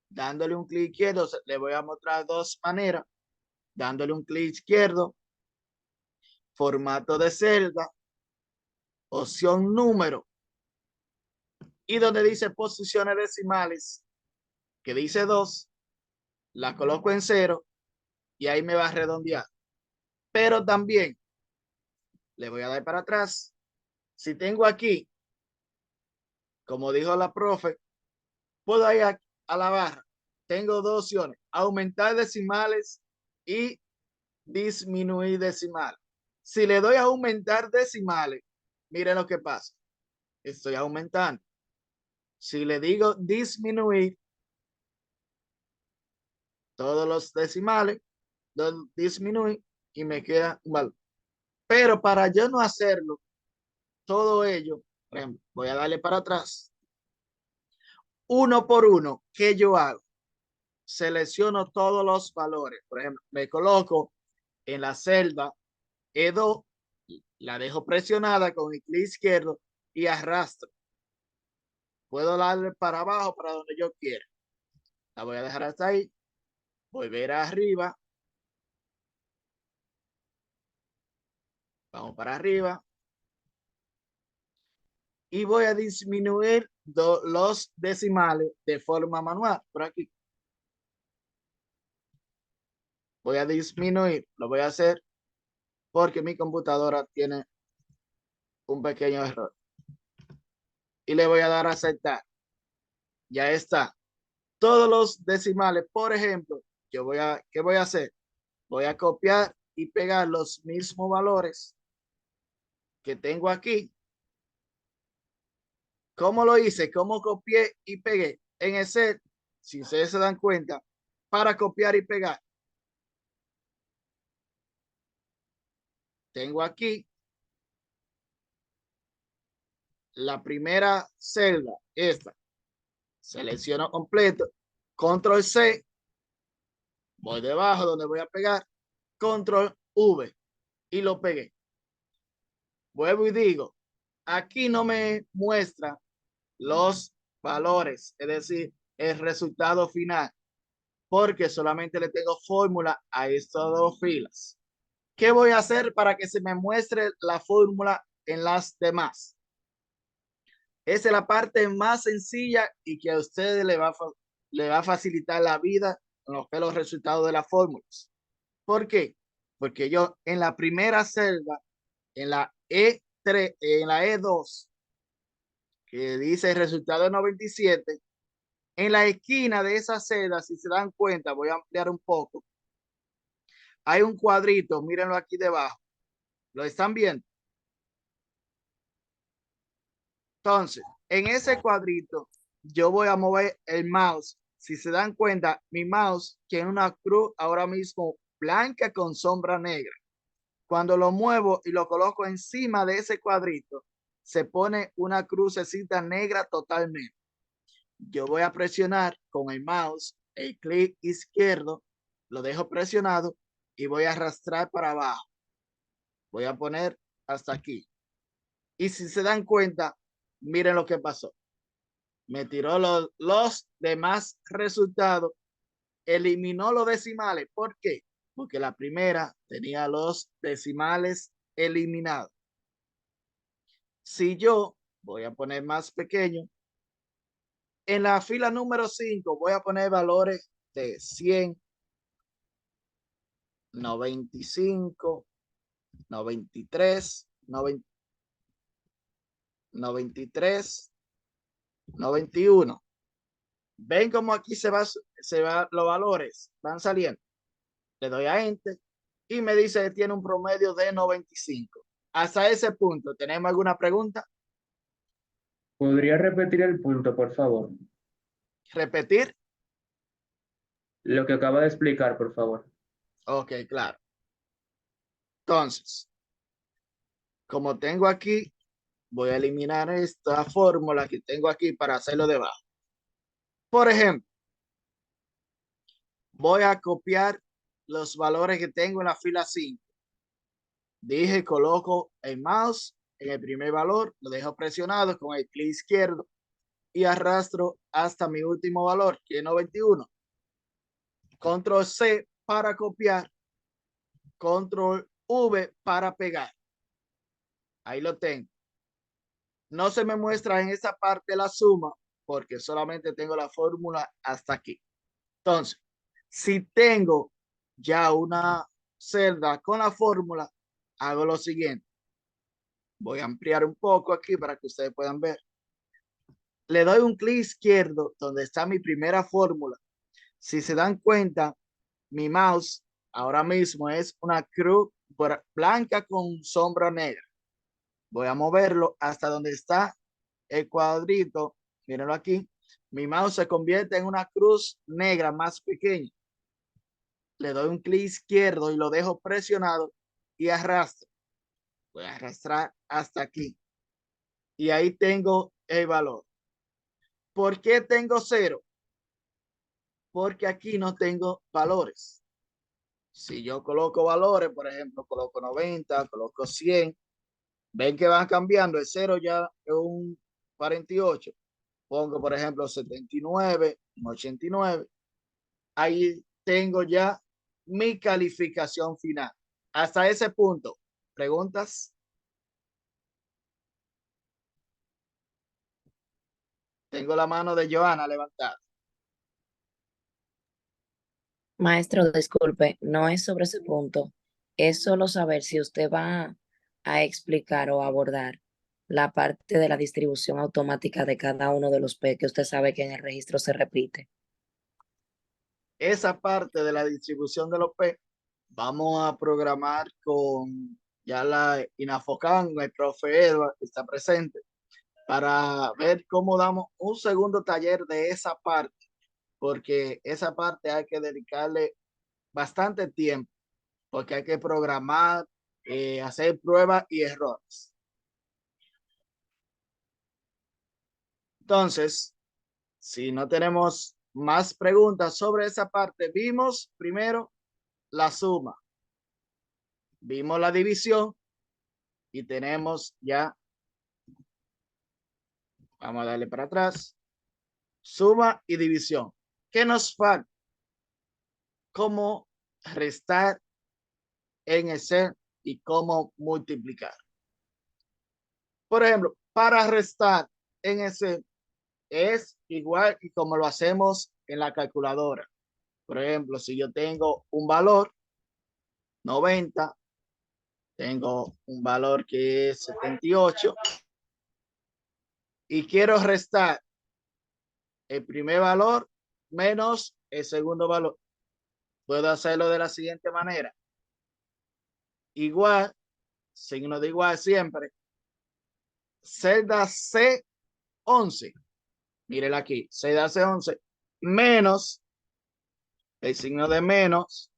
dándole un clic izquierdo. Le voy a mostrar dos maneras. Dándole un clic izquierdo, formato de celda, opción número, y donde dice posiciones decimales, que dice 2, la coloco en 0 y ahí me va a redondear. Pero también le voy a dar para atrás. Si tengo aquí, como dijo la profe, puedo ir a la barra. Tengo dos opciones, aumentar decimales y disminuir decimales. Si le doy a aumentar decimales, miren lo que pasa. Estoy aumentando. Si le digo disminuir, todos los decimales, disminuir y me queda un valor. Pero para yo no hacerlo, todo ello, por ejemplo, voy a darle para atrás. Uno por uno, ¿qué yo hago? Selecciono todos los valores. Por ejemplo, me coloco en la celda E2, la dejo presionada con el clic izquierdo y arrastro. Puedo darle para abajo para donde yo quiera. La voy a dejar hasta ahí. Volver arriba. Vamos para arriba. y voy a disminuir los decimales de forma manual. Por aquí. Voy a disminuir, lo voy a hacer porque mi computadora tiene un pequeño error. Y le voy a dar a aceptar. Ya está. Todos los decimales, por ejemplo, ¿qué voy a hacer? Voy a copiar y pegar los mismos valores que tengo aquí. ¿Cómo lo hice? ¿Cómo copié y pegué? En Excel, si ustedes se dan cuenta, para copiar y pegar, tengo aquí la primera celda, esta. Selecciono completo, control C, voy debajo donde voy a pegar, control V y lo pegué. Vuelvo y digo, aquí no me muestra los valores, es decir, el resultado final, porque solamente le tengo fórmula a estas dos filas. ¿Qué voy a hacer para que se me muestre la fórmula en las demás? Esa es la parte más sencilla y que a ustedes le va a facilitar la vida con los resultados de las fórmulas. ¿Por qué? Porque yo en la primera celda, en la E3, en la E2, que dice el resultado de 97, en la esquina de esa celda, si se dan cuenta, voy a ampliar un poco, hay un cuadrito, mírenlo aquí debajo. ¿Lo están viendo? Entonces, en ese cuadrito, yo voy a mover el mouse. Si se dan cuenta, mi mouse tiene una cruz ahora mismo blanca con sombra negra. Cuando lo muevo y lo coloco encima de ese cuadrito, se pone una crucecita negra totalmente. Yo voy a presionar con el mouse el clic izquierdo, lo dejo presionado y voy a arrastrar para abajo. Voy a poner hasta aquí. Y si se dan cuenta, miren lo que pasó. Me tiró los demás resultados, eliminó los decimales. ¿Por qué? Porque la primera tenía los decimales eliminados. Si yo voy a poner más pequeño, en la fila número 5 voy a poner valores de 100, 95, 93, 93, 91. Ven como aquí se va los valores, van saliendo. Le doy a Enter y me dice que tiene un promedio de 95. Hasta ese punto, ¿tenemos alguna pregunta? ¿Podría repetir el punto, por favor? ¿Repetir? Lo que acaba de explicar, por favor. Ok, claro. Entonces, como tengo aquí, voy a eliminar esta fórmula que tengo aquí para hacerlo debajo. Por ejemplo, voy a copiar los valores que tengo en la fila 5. Dije, coloco el mouse en el primer valor, lo dejo presionado con el clic izquierdo y arrastro hasta mi último valor, que es 91. Control C para copiar, control V para pegar. Ahí lo tengo. No se me muestra en esa parte la suma porque solamente tengo la fórmula hasta aquí. Entonces, si tengo ya una celda con la fórmula, hago lo siguiente. Voy a ampliar un poco aquí para que ustedes puedan ver. Le doy un clic izquierdo donde está mi primera fórmula. Si se dan cuenta, mi mouse ahora mismo es una cruz blanca con sombra negra. Voy a moverlo hasta donde está el cuadrito. Mírenlo aquí. Mi mouse se convierte en una cruz negra más pequeña. Le doy un clic izquierdo y lo dejo presionado y arrastro. Voy a arrastrar hasta aquí. Y ahí tengo el valor. ¿Por qué tengo 0? Porque aquí no tengo valores. Si yo coloco valores, por ejemplo, coloco 90, coloco 100, ven que van cambiando. El 0 ya es un 48. Pongo, por ejemplo, 79, 89. Ahí tengo ya mi calificación final. Hasta ese punto, ¿preguntas? Tengo la mano de Joana levantada. Maestro, disculpe, no es sobre ese punto. Es solo saber si usted va a explicar o abordar la parte de la distribución automática de cada uno de los P que usted sabe que en el registro se repite. Esa parte de la distribución de los P vamos a programar con ya la Inafocan, el profe Edward está presente, para ver cómo damos un segundo taller de esa parte, porque esa parte hay que dedicarle bastante tiempo, porque hay que programar, hacer pruebas y errores. Entonces, si no tenemos más preguntas sobre esa parte, vimos primero la suma, vimos la división y tenemos ya, vamos a darle para atrás, suma y división. ¿Qué nos falta? Cómo restar en Excel y cómo multiplicar. Por ejemplo, para restar en Excel es igual que como lo hacemos en la calculadora. Por ejemplo, si yo tengo un valor 90, tengo un valor que es 78 y quiero restar el primer valor menos el segundo valor. Puedo hacerlo de la siguiente manera. Igual, signo de igual siempre. Celda C11. Mírenla aquí. Celda C11 menos el signo de menos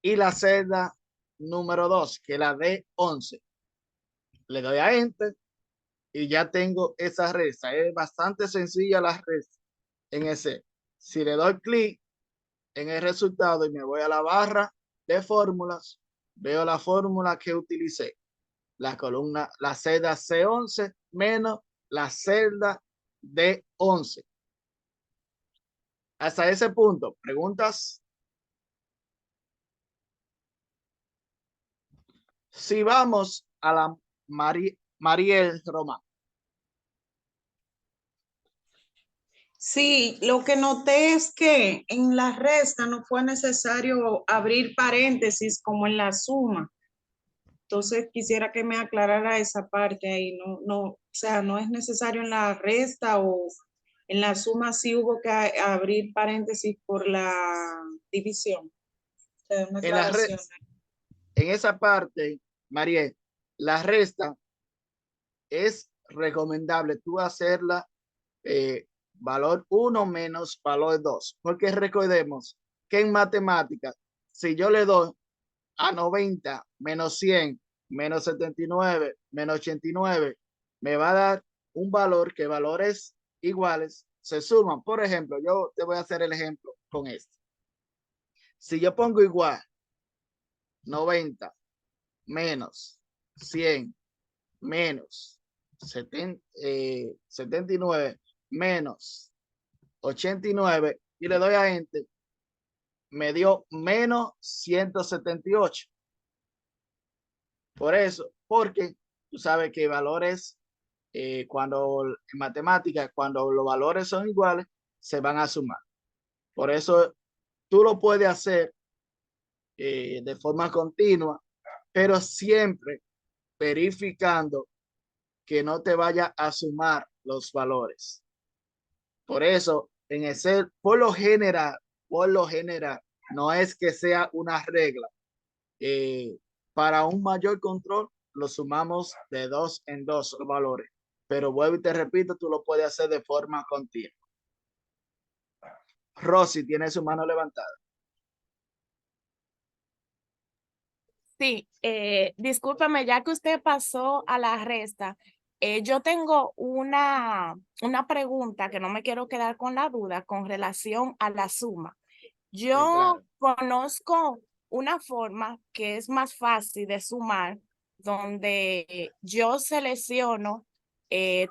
y la celda número 2, que es la D11. Le doy a Enter y ya tengo esa resta. Es bastante sencilla la resta en ese. Si le doy clic en el resultado y me voy a la barra de fórmulas, veo la fórmula que utilicé. La columna, la celda C11 menos la celda D11. Hasta ese punto, ¿preguntas? Si vamos a la Mariel Román. Sí, lo que noté es que en la resta no fue necesario abrir paréntesis como en la suma. Entonces quisiera que me aclarara esa parte ahí. O sea, no es necesario en la resta o en la suma sí hubo que abrir paréntesis por la división. O sea, una aclaración. En esa parte, Mariel, la resta es recomendable tú hacerla valor 1 menos valor 2, porque recordemos que en matemáticas, si yo le doy a 90 menos 100 menos 79 menos 89, me va a dar un valor que valores iguales se suman. Por ejemplo, yo te voy a hacer el ejemplo con esto. Si yo pongo igual 90 menos 100 menos 79 menos 89 y le doy a Enter, me dio menos 178. Por eso, porque tú sabes que valores, cuando en matemáticas, cuando los valores son iguales, se van a sumar. Por eso tú lo puedes hacer de forma continua, pero siempre verificando que no te vaya a sumar los valores. Por eso, en Excel, por lo general, no es que sea una regla. Para un mayor control, lo sumamos de 2 en 2 los valores. Pero vuelvo y te repito, tú lo puedes hacer de forma continua. Rosy tiene su mano levantada. Sí, discúlpame, ya que usted pasó a la resta, yo tengo una pregunta que no me quiero quedar con la duda con relación a la suma. Yo conozco una forma que es más fácil de sumar, donde yo selecciono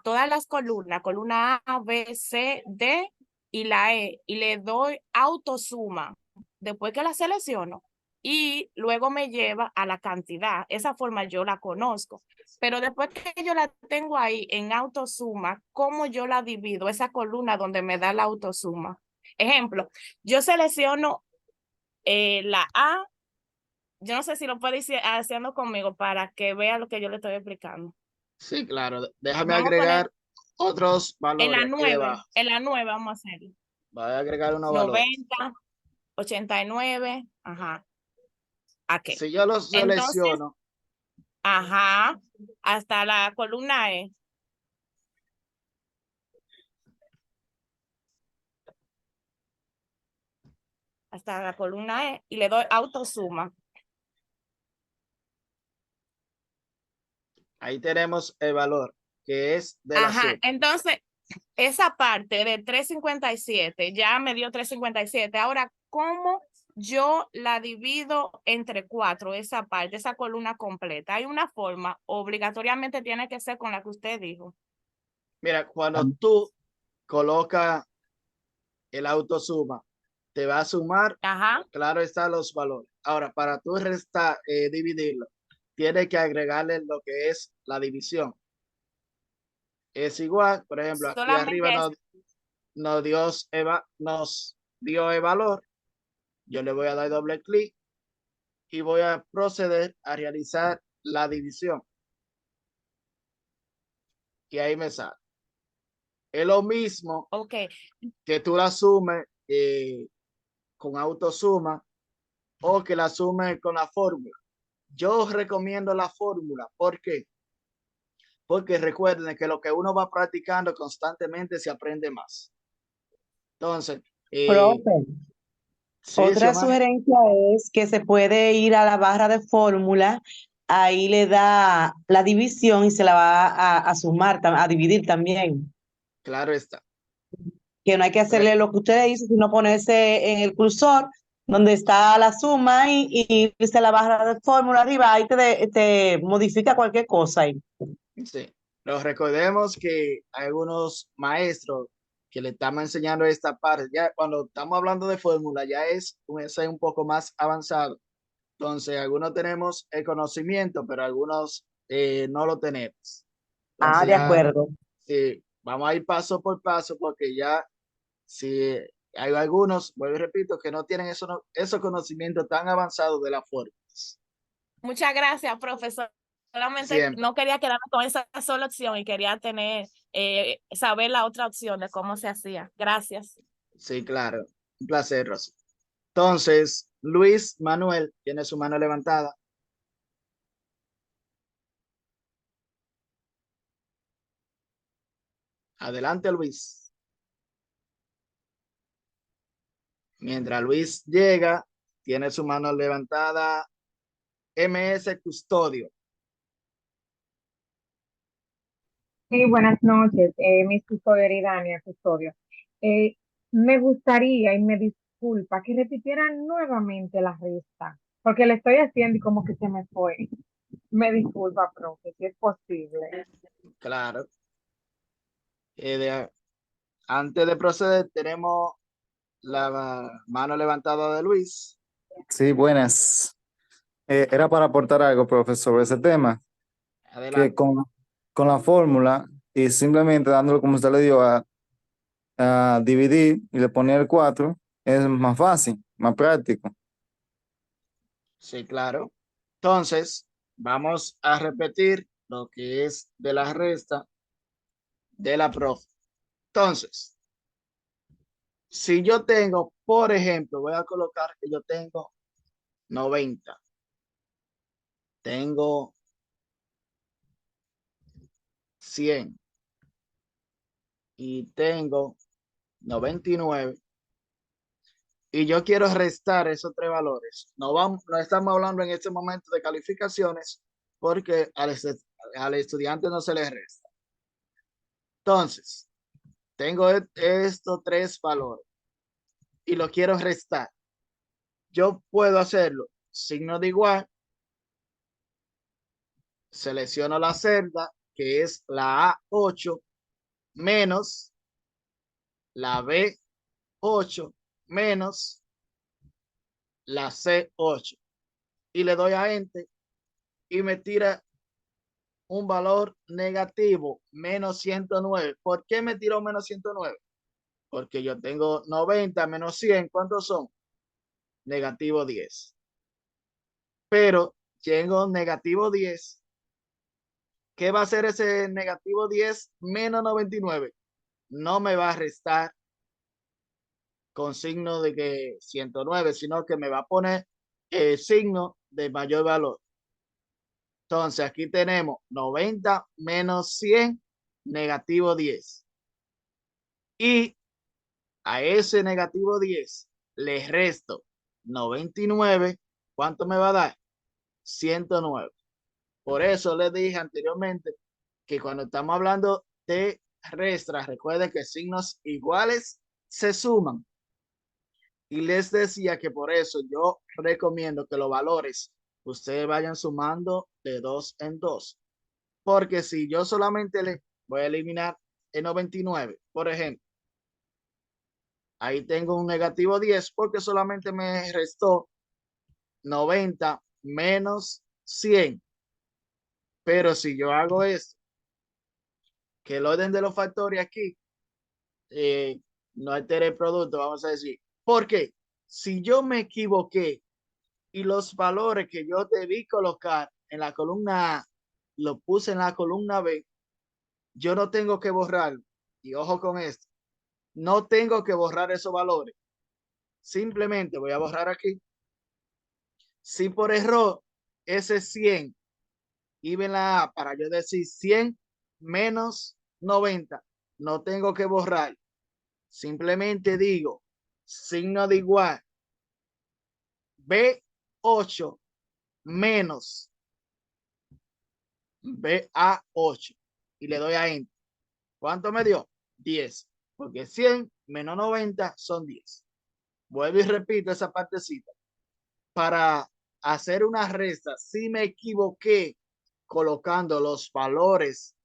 todas las columnas, columna A, B, C, D y la E, y le doy autosuma. Después que la selecciono, y luego me lleva a la cantidad. Esa forma yo la conozco. Pero después que yo la tengo ahí en autosuma, ¿cómo yo la divido? Esa columna donde me da la autosuma. Ejemplo, yo selecciono la A. Yo no sé si lo puede ir haciendo conmigo para que vea lo que yo le estoy explicando. Sí, claro. Déjame Vamos a poner agregar otros en valores la aquí 9, debajo. en la 9 vamos a hacerlo. Voy a agregar unos valores. 90, 89, ajá. ¿A qué? Si yo los Entonces, selecciono, ajá, hasta la columna E. Hasta la columna E y le doy autosuma. ahí tenemos el valor, que es de la Ajá, suma. entonces, esa parte de 357 ya me dio 357. Ahora, ¿cómo yo la divido entre 4, esa parte, esa columna completa? Hay una forma, obligatoriamente tiene que ser con la que usted dijo. Mira, cuando tú colocas el autosuma, te va a sumar, Ajá. claro está, los valores. Ahora, para tú restar, dividirlo, tienes que agregarle lo que es la división. Es igual, por ejemplo, aquí Solamente arriba nos dio el valor. Yo le voy a dar doble clic y voy a proceder a realizar la división. Y ahí me sale. Es lo mismo que tú la sumes con autosuma o que la sumes con la fórmula. Yo recomiendo la fórmula. ¿Por qué? Porque recuerden que lo que uno va practicando constantemente se aprende más. Entonces, Profe, sí, otra Xiomara. sugerencia es que se puede ir a la barra de fórmula, ahí le da la división y se la va a sumar, a dividir también. Claro está. Que no hay que hacerle lo que usted dice, sino ponerse en el cursor donde está la suma y irse a la barra de fórmula arriba, ahí te modifica cualquier cosa ahí. Sí. Pero recordemos que hay algunos maestros que le estamos enseñando esta parte. Ya cuando estamos hablando de fórmula, ya es un poco más avanzado. Entonces, algunos tenemos el conocimiento, pero algunos no lo tenemos. Entonces, De acuerdo. sí, vamos a ir paso por paso porque ya si hay algunos, vuelvo y repito, que no tienen esos conocimientos tan avanzados de la fórmulas. Muchas gracias, profesor. Solamente Siempre. no quería quedarme con esa sola opción y quería saber la otra opción de cómo se hacía. Gracias. Sí, claro. Un placer, Rosy. Entonces, Luis Manuel tiene su mano levantada. Adelante, Luis. Mientras Luis llega, tiene su mano levantada MS Custodio. Sí, buenas noches, Miss Custodio Eridania Custodio. Me gustaría, y me disculpa, que repitieran nuevamente la resta, porque le estoy haciendo y como que se me fue. Me disculpa, profe, si es posible. Claro. Antes de proceder, tenemos la mano levantada de Luis. Sí, buenas. Era para aportar algo, profesor, sobre ese tema, que Adelante. con la fórmula y simplemente dándole como usted le dio a dividir y le ponía el 4, es más fácil, más práctico. Sí, claro. Entonces, vamos a repetir lo que es de la resta de la profe. Entonces, si yo tengo, por ejemplo, voy a colocar que yo tengo 90. Tengo 100. Y tengo 99. Y yo quiero restar esos tres valores. No estamos hablando en este momento de calificaciones porque al estudiante no se le resta. Entonces, tengo estos tres valores y lo quiero restar. Yo puedo hacerlo. Signo de igual. Selecciono la celda que es la A8 menos la B8 menos la C8. y le doy a Enter y me tira un valor negativo, menos 109. ¿Por qué me tiró menos 109? Porque yo tengo 90 menos 100. ¿Cuántos son? Negativo 10. Pero tengo negativo 10. ¿Qué va a hacer ese negativo 10 menos 99? No me va a restar con signo de que 109, sino que me va a poner el signo de mayor valor. Entonces aquí tenemos 90 menos 100, negativo 10. Y a ese negativo 10 le resto 99. ¿Cuánto me va a dar? 109. Por eso les dije anteriormente que cuando estamos hablando de restas, recuerden que signos iguales se suman. Y les decía que por eso yo recomiendo que los valores ustedes vayan sumando de 2 en 2. Porque si yo solamente le voy a eliminar el 99, por ejemplo, ahí tengo un negativo 10 porque solamente me restó 90 menos 100. Pero si yo hago esto, que el orden de los factores aquí no altere el producto, vamos a decir. Porque si yo me equivoqué y los valores que yo debí colocar en la columna A, lo puse en la columna B, yo no tengo que borrar. Y ojo con esto, no tengo que borrar esos valores. Simplemente voy a borrar aquí. Si por error ese 100 iba en la A para yo decir 100 menos 90, no tengo que borrar. Simplemente digo signo de igual B8 menos BA8 y le doy a Enter. ¿Cuánto me dio? 10, porque 100 menos 90 son 10. Vuelvo y repito esa partecita. Para hacer una resta, si me equivoqué colocando los valores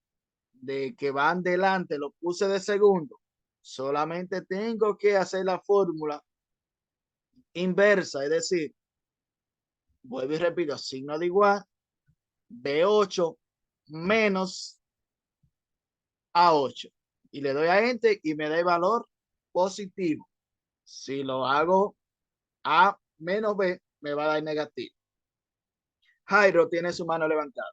de que van delante, lo puse de segundo, solamente tengo que hacer la fórmula inversa, es decir, vuelvo y repito, signo de igual, B8 menos A8. Y le doy a Enter y me da el valor positivo. Si lo hago A menos B, me va a dar negativo. Jairo tiene su mano levantada.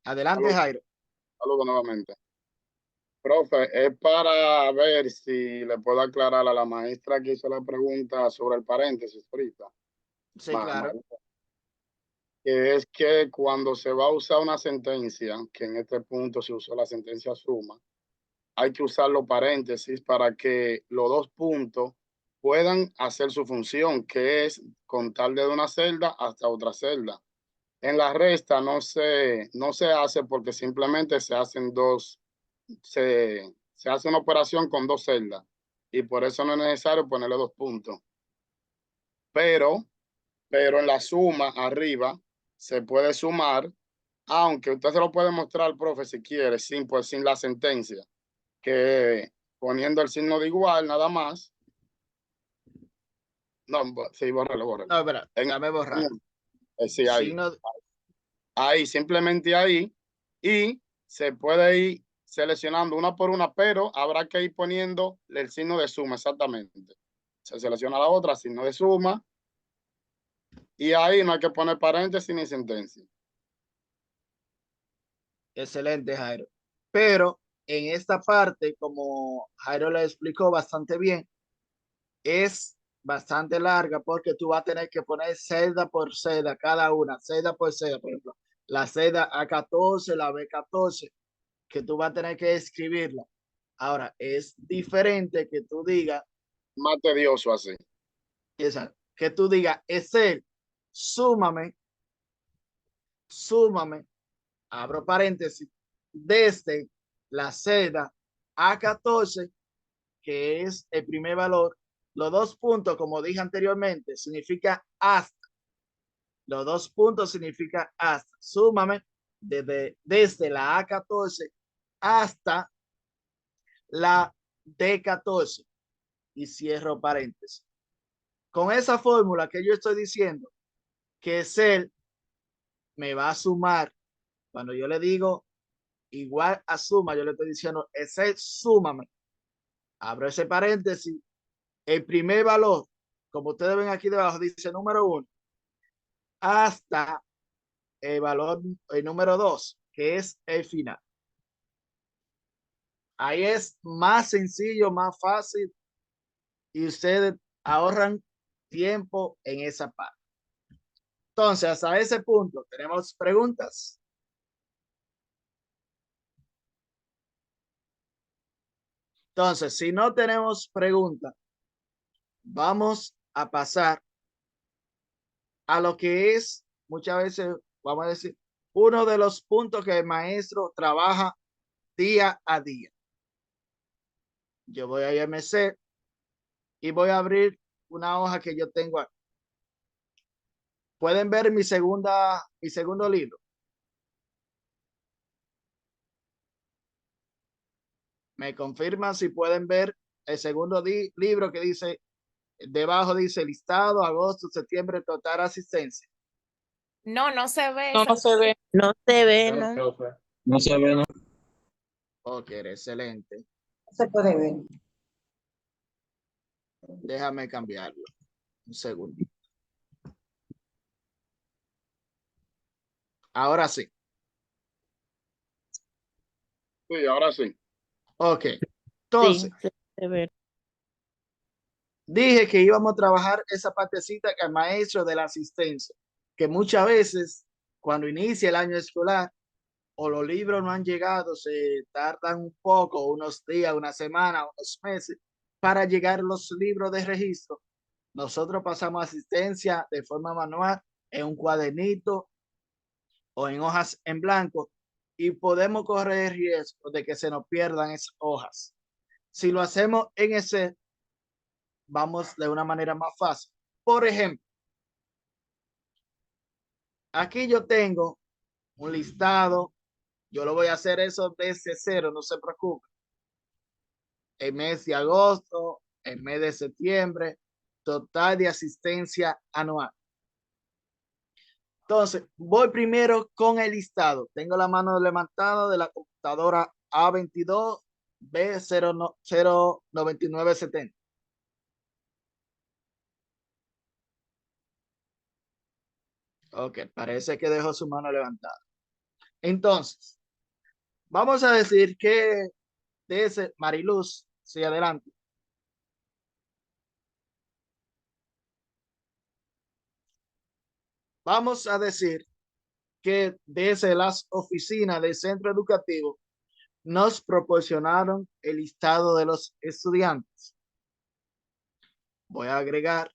Adelante, Jairo. Saludos nuevamente. Profe, es para ver si le puedo aclarar a la maestra que hizo la pregunta sobre el paréntesis ahorita. Sí, claro. Que es que cuando se va a usar una sentencia, que en este punto se usó la sentencia suma, hay que usar los paréntesis para que los dos puntos puedan hacer su función, que es contar de una celda hasta otra celda. En la resta no se hace porque simplemente se hacen dos, se hace una operación con dos celdas y por eso no es necesario ponerle dos puntos. Pero en la suma arriba se puede sumar, aunque usted se lo puede mostrar, profe, si quiere, sin la sentencia, que poniendo el signo de igual nada más. No, sí, bórralo. No, espera, déjame borrar. Sí, ahí. Ahí, simplemente ahí. Y se puede ir seleccionando una por una, pero habrá que ir poniendo el signo de suma, exactamente. Se selecciona la otra, signo de suma. Y ahí no hay que poner paréntesis ni sentencia. Excelente, Jairo. Pero en esta parte, como Jairo le explicó bastante bien, es bastante larga porque tú vas a tener que poner celda por celda, cada una, celda por celda, por ejemplo, la celda A14, la B14, que tú vas a tener que escribirla. Ahora, es diferente que tú digas. Más tedioso así. Exacto. Que tú digas, Excel, súmame, abro paréntesis, desde la celda A14, que es el primer valor, los dos puntos, como dije anteriormente, significa hasta. Los dos puntos significa hasta. Súmame desde la A14 hasta la D14. y cierro paréntesis. Con esa fórmula que yo estoy diciendo, que Excel me va a sumar, cuando yo le digo igual a suma, yo le estoy diciendo Excel, súmame. Abro ese paréntesis. El primer valor, como ustedes ven aquí debajo, dice número 1, hasta el valor, el número 2, que es el final. Ahí es más sencillo, más fácil, y ustedes ahorran tiempo en esa parte. Entonces, hasta ese punto, ¿tenemos preguntas? Entonces, si no tenemos preguntas, vamos a pasar a lo que es, muchas veces, vamos a decir, uno de los puntos que el maestro trabaja día a día. Yo voy a IMC y voy a abrir una hoja que yo tengo aquí. Pueden ver mi segundo libro. Me confirman si pueden ver el segundo libro que dice, debajo dice listado, agosto, septiembre, total asistencia. No, no se ve. No, no se ve. No se ve, No, ¿no? profe. No se ve, no. Ok, excelente. Se puede ver. Déjame cambiarlo. Un segundo. Ahora sí. Sí, ahora sí. Ok. Entonces, Sí, se ve. dije que íbamos a trabajar esa partecita que el maestro de la asistencia, que muchas veces cuando inicia el año escolar o los libros no han llegado, se tardan un poco, unos días, una semana, unos meses, para llegar los libros de registro. Nosotros pasamos asistencia de forma manual en un cuadernito o en hojas en blanco y podemos correr el riesgo de que se nos pierdan esas hojas. Si lo hacemos en ese, vamos de una manera más fácil. Por ejemplo, aquí yo tengo un listado. Yo lo voy a hacer eso desde cero, no se preocupe. El mes de agosto, el mes de septiembre, total de asistencia anual. Entonces, voy primero con el listado. Tengo la mano levantada de la computadora A22 B09970. Ok, parece que dejó su mano levantada. Entonces, vamos a decir que de ese Mariluz, sí, adelante. Vamos a decir que desde las oficinas del centro educativo nos proporcionaron el listado de los estudiantes. Voy a agregar.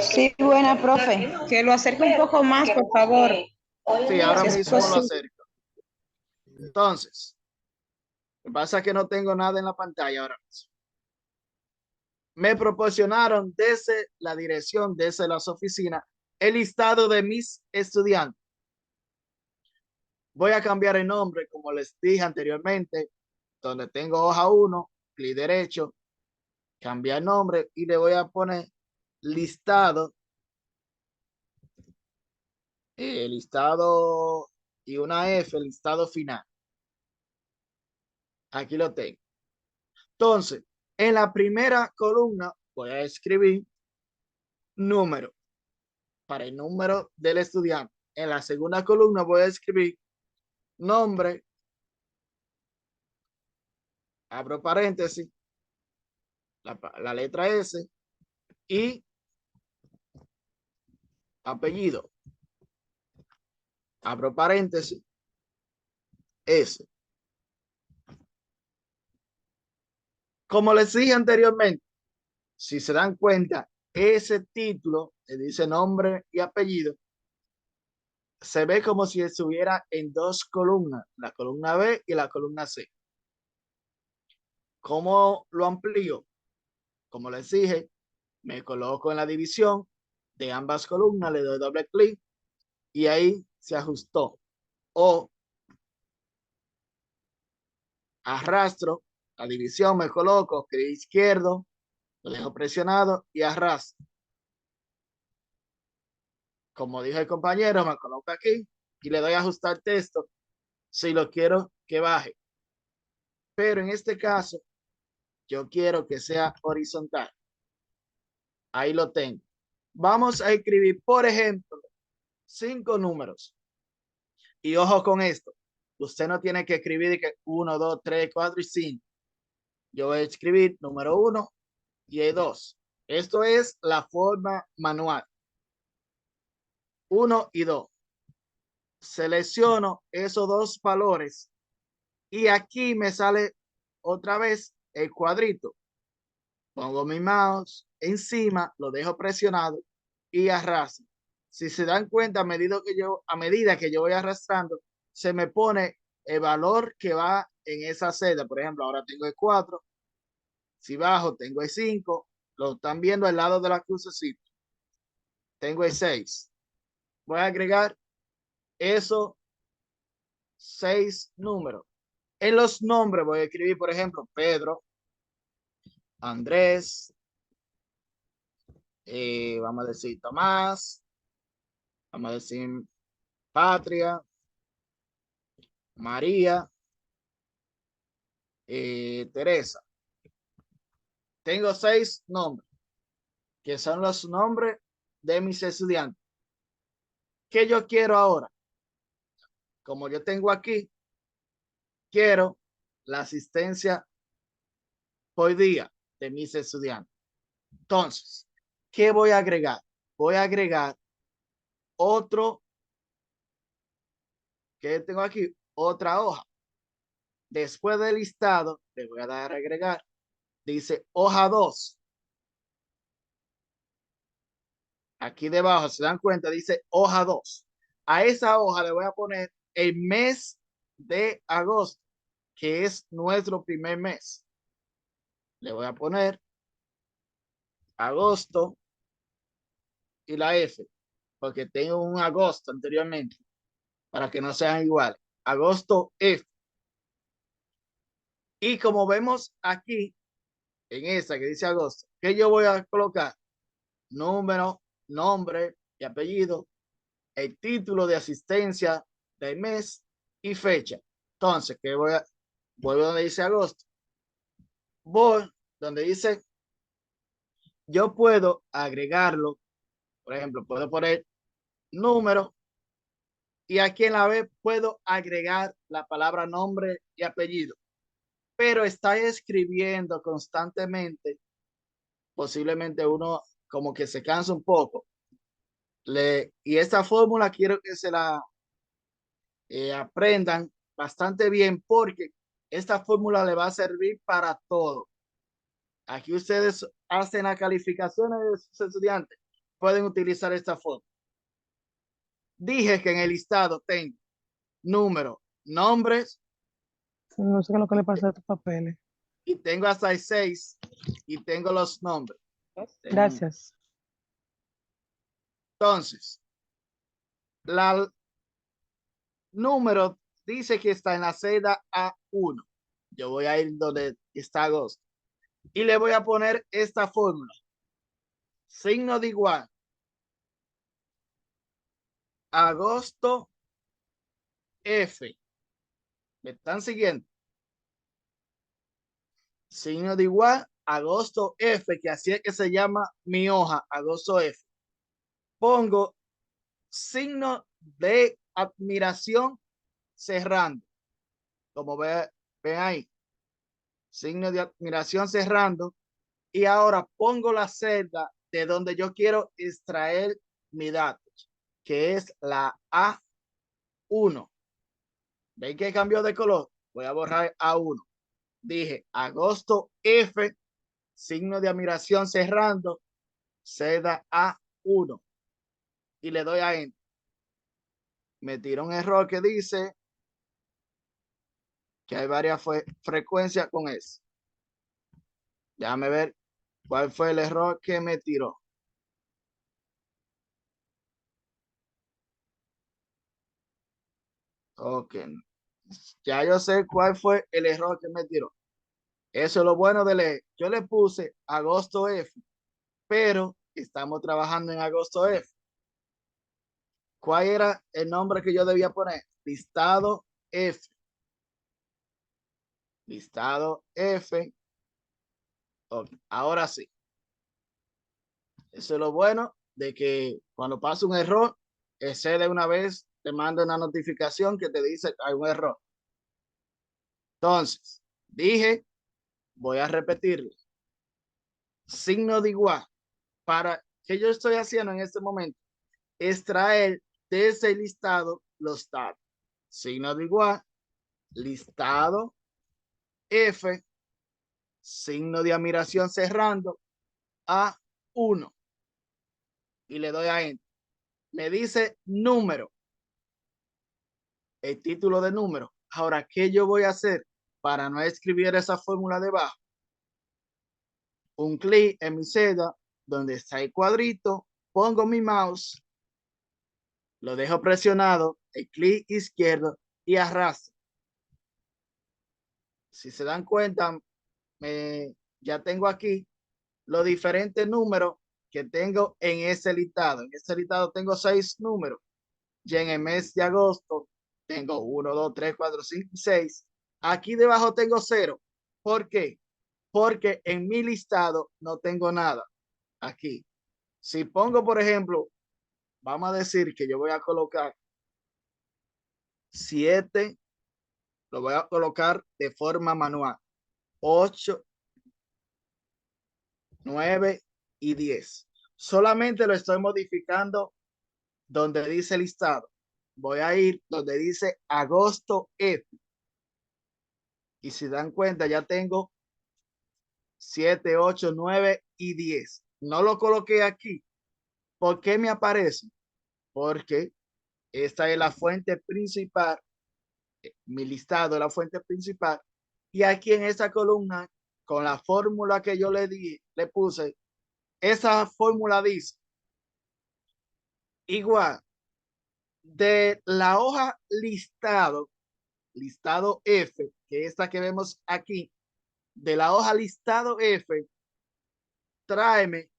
Sí, buena, profe. Que lo acerque un poco más, por favor. Sí, ahora mismo lo acerco. Entonces, lo que pasa es que no tengo nada en la pantalla ahora mismo. Me proporcionaron desde la dirección, desde las oficinas, el listado de mis estudiantes. Voy a cambiar el nombre, como les dije anteriormente, donde tengo hoja 1, clic derecho, cambiar nombre y le voy a poner listado, listado y una F, listado final. Aquí lo tengo. Entonces, en la primera columna voy a escribir número para el número del estudiante. En la segunda columna voy a escribir nombre, abro paréntesis, la letra S y apellido, abro paréntesis, S. Como les dije anteriormente, si se dan cuenta, ese título que dice nombre y apellido se ve como si estuviera en dos columnas, la columna B y la columna C. ¿Cómo lo amplío? Como les dije, me coloco en la división de ambas columnas, le doy doble clic y ahí se ajustó. O arrastro la división, me coloco clic izquierdo, lo dejo presionado y arrastro. Como dijo el compañero, me coloco aquí y le doy a ajustar texto si lo quiero que baje. Pero en este caso, yo quiero que sea horizontal. Ahí lo tengo. Vamos a escribir, por ejemplo, 5 números. Y ojo con esto. Usted no tiene que escribir que 1, 2, 3, 4 y 5. Yo voy a escribir número 1 y el 2. Esto es la forma manual. 1 y 2. Selecciono esos dos valores y aquí me sale otra vez el cuadrito. Pongo mi mouse encima, lo dejo presionado y arrastro. Si se dan cuenta, a medida que yo voy arrastrando, se me pone el valor que va en esa celda. Por ejemplo, ahora tengo el 4. Si bajo, tengo el 5. Lo están viendo al lado de la crucecita. Tengo el 6. Voy a agregar esos 6 números. En los nombres voy a escribir, por ejemplo, Pedro, Andrés, vamos a decir Tomás, vamos a decir Patria, María, Teresa. Tengo 6 nombres, que son los nombres de mis estudiantes. ¿Qué yo quiero ahora? Como yo tengo aquí, quiero la asistencia por día de mis estudiantes. Entonces, ¿qué voy a agregar? Voy a agregar otro, que tengo aquí, otra hoja. Después del listado, le voy a dar a agregar. Dice hoja 2. Aquí debajo, se dan cuenta, dice hoja 2. A esa hoja le voy a poner el mes de agosto, que es nuestro primer mes. Le voy a poner agosto y la F, porque tengo un agosto anteriormente, para que no sean iguales. Agosto F. Y como vemos aquí, en esa que dice agosto, ¿qué yo voy a colocar? Número, nombre y apellido, el título de asistencia del mes y fecha. Entonces, ¿qué voy donde dice agosto? Voy donde dice, yo puedo agregarlo, por ejemplo, puedo poner número y aquí en la B puedo agregar la palabra nombre y apellido, pero está escribiendo constantemente, posiblemente uno como que se cansa un poco. Y esta fórmula quiero que se la aprendan bastante bien porque esta fórmula le va a servir para todo. Aquí ustedes hacen las calificaciones de sus estudiantes, pueden utilizar esta fórmula. Dije que en el listado tengo número, nombres. No sé qué es lo que le pasa a tus papeles. Y tengo hasta el 6 y tengo los nombres. Gracias. Entonces, la número dice que está en la celda A1. Yo voy a ir donde está agosto. Y le voy a poner esta fórmula. Signo de igual. Agosto F. ¿Me están siguiendo? Signo de igual. Agosto F, que así es que se llama mi hoja. Agosto F. Pongo signo de admiración cerrando. Como ven ahí. Signo de admiración cerrando. Y ahora pongo la celda de donde yo quiero extraer mi datos, que es la A1. ¿Ven que cambió de color? Voy a borrar A1. Dije agosto F, signo de admiración cerrando, celda A1. Y le doy a Enter. Me tira un error que dice que hay varias frecuencias con eso. Déjame ver cuál fue el error que me tiró. Ok. Ya yo sé cuál fue el error que me tiró. Eso es lo bueno de leer. Yo le puse agosto F, pero estamos trabajando en agosto F. ¿Cuál era el nombre que yo debía poner? Listado F. Listado F. Okay. Ahora sí. Eso es lo bueno de que cuando pasa un error, ese de una vez te manda una notificación que te dice que hay un error. Entonces, dije, voy a repetirlo. Signo de igual. ¿Para qué yo estoy haciendo en este momento? Extraer de ese listado los datos. Signo de igual, listado F, signo de admiración cerrando a 1 y le doy a enter. Me dice número, el título de número. Ahora, ¿qué yo voy a hacer para no escribir esa fórmula debajo? Un clic en mi celda donde está el cuadrito, pongo mi mouse, lo dejo presionado, el clic izquierdo y arrastro. Si se dan cuenta, ya tengo aquí los diferentes números que tengo en ese listado. En ese listado tengo 6 números. Ya en el mes de agosto tengo 1, 2, 3, 4, 5 y 6. Aquí debajo tengo 0. ¿Por qué? Porque en mi listado no tengo nada. Aquí. Si pongo, por ejemplo, vamos a decir que yo voy a colocar 7, lo voy a colocar de forma manual. 8, 9 y 10. Solamente lo estoy modificando donde dice listado. Voy a ir donde dice agosto F. Y si dan cuenta, ya tengo 7, 8, 9 y 10. No lo coloqué aquí. ¿Por qué me aparece? Porque esta es la fuente principal. Mi listado es la fuente principal. Y aquí en esta columna, con la fórmula que yo le puse, esa fórmula dice igual de la hoja listado F, que es esta que vemos aquí, de la hoja listado F, tráeme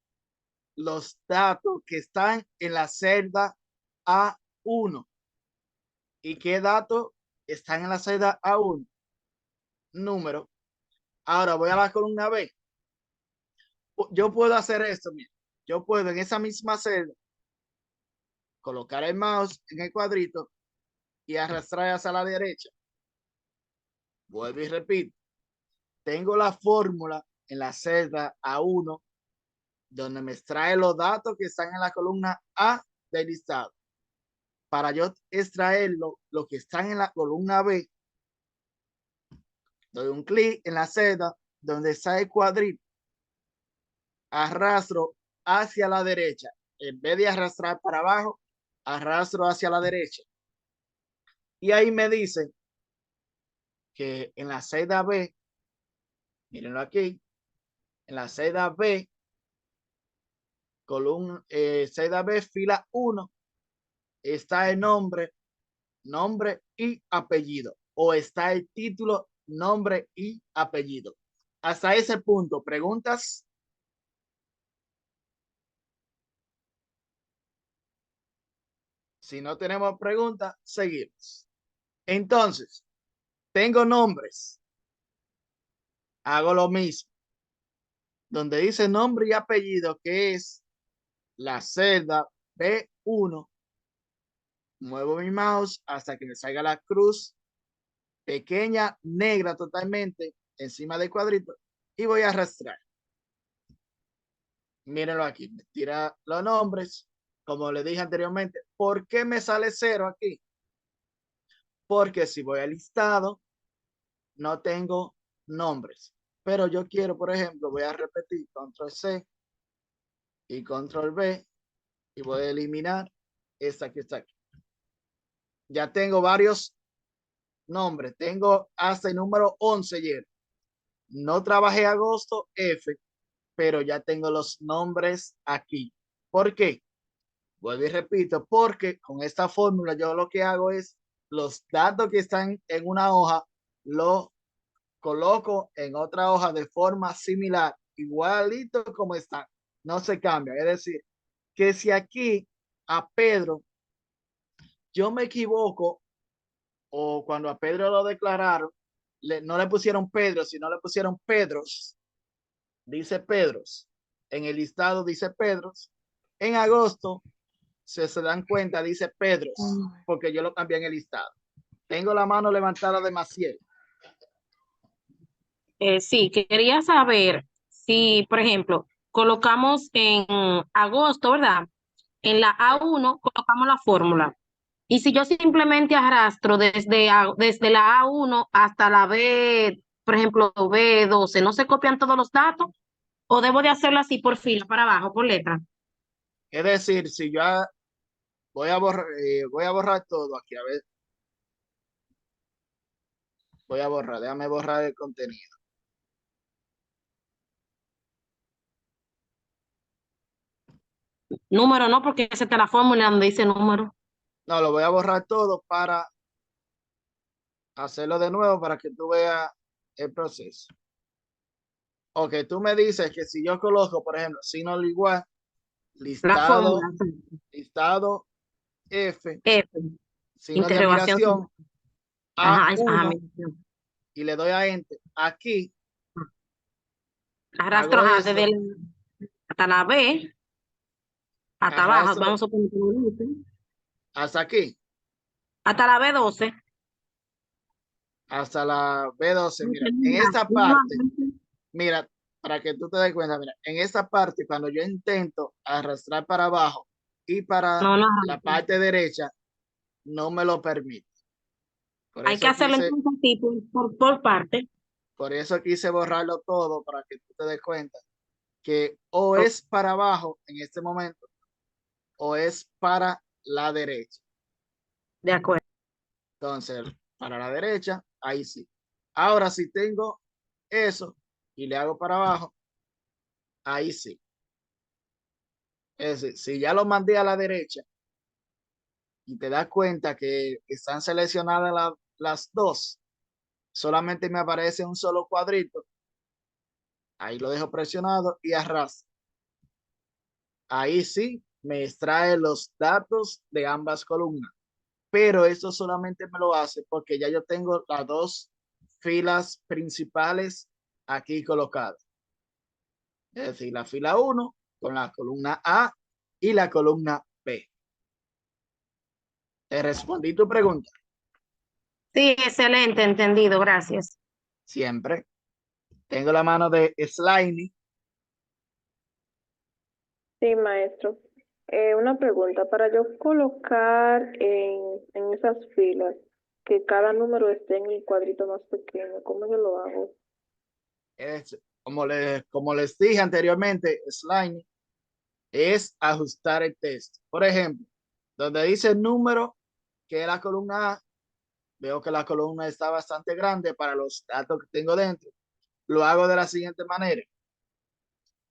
los datos que están en la celda A1. ¿Y qué datos están en la celda A1? Número. Ahora voy a la columna B. Yo puedo hacer esto, mira. Yo puedo en esa misma celda colocar el mouse en el cuadrito y arrastrar hacia la derecha. Vuelvo y repito. Tengo la fórmula en la celda A1 donde me extrae los datos que están en la columna A del listado. Para yo extraerlo, lo que están en la columna B, doy un clic en la celda donde está el cuadrito, arrastro hacia la derecha. En vez de arrastrar para abajo, arrastro hacia la derecha. Y ahí me dice que en la celda B, mírenlo aquí, en la celda B, columna, celda B, fila 1, está el nombre y apellido, o está el título, nombre y apellido. Hasta ese punto, ¿preguntas? Si no tenemos preguntas, seguimos. Entonces, tengo nombres. Hago lo mismo. Donde dice nombre y apellido, que es la celda B1, muevo mi mouse hasta que me salga la cruz pequeña, negra totalmente, encima del cuadrito, y voy a arrastrar. Mírenlo aquí, me tira los nombres. Como le dije anteriormente, ¿por qué me sale 0 aquí? Porque si voy al listado, no tengo nombres. Pero yo quiero, por ejemplo, voy a repetir control C y control V y voy a eliminar esta que está aquí. Ya tengo varios nombres. Tengo hasta el número 11 ayer. No trabajé agosto F, pero ya tengo los nombres aquí. ¿Por qué? Vuelvo y repito, porque con esta fórmula yo lo que hago es los datos que están en una hoja, lo coloco en otra hoja de forma similar, igualito como está, no se cambia. Es decir, que si aquí a Pedro yo me equivoco, o cuando a Pedro lo declararon, no le pusieron Pedro, sino le pusieron Pedros, dice Pedros, en el listado dice Pedros, en agosto se dan cuenta, dice Pedros, porque yo lo cambié en el listado. Tengo la mano levantada de Maciel. Sí, quería saber si, por ejemplo, colocamos en agosto, ¿verdad? En la A1 colocamos la fórmula. Y si yo simplemente arrastro desde la A1 hasta la B, por ejemplo, B12, ¿no se copian todos los datos? ¿O debo de hacerlo así por fila, para abajo, por letra? Es decir, si yo voy a borrar todo aquí, a ver. Voy a borrar, déjame borrar el contenido. Número no, porque esa está la fórmula donde dice número. No, lo voy a borrar todo para hacerlo de nuevo para que tú veas el proceso. Ok, tú me dices que si yo coloco, por ejemplo, signo al igual, listado, listado F, signo de admiración, A1, y le doy a Enter. Aquí, arrastro desde hasta la B, hasta abajo, vamos a poner hasta aquí. Hasta la B12. Hasta la B12, mira, en esta parte, mira, para que tú te des cuenta, mira, en esta parte, cuando yo intento arrastrar para abajo y para la parte derecha, no me lo permite. Hay que hacerlo así por parte. Por eso quise borrarlo todo, para que tú te des cuenta que o es para abajo en este momento, o es para la derecha. De acuerdo. Entonces, para la derecha, ahí sí. Ahora, si tengo eso y le hago para abajo, ahí sí. Es decir, si ya lo mandé a la derecha y te das cuenta que están seleccionadas las dos, solamente me aparece un solo cuadrito, ahí lo dejo presionado y arrastro. Ahí sí me extrae los datos de ambas columnas, pero eso solamente me lo hace porque ya yo tengo las dos filas principales aquí colocadas. Es decir, la fila 1 con la columna A y la columna B. ¿Te respondí tu pregunta? Sí, excelente, entendido, gracias. Siempre. Tengo la mano de Slimy. Sí, maestro. Una pregunta, para yo colocar en esas filas que cada número esté en el cuadrito más pequeño, ¿cómo yo lo hago? Como les dije anteriormente, Slimy es ajustar el texto. Por ejemplo, donde dice número, que es la columna A, veo que la columna está bastante grande para los datos que tengo dentro. Lo hago de la siguiente manera.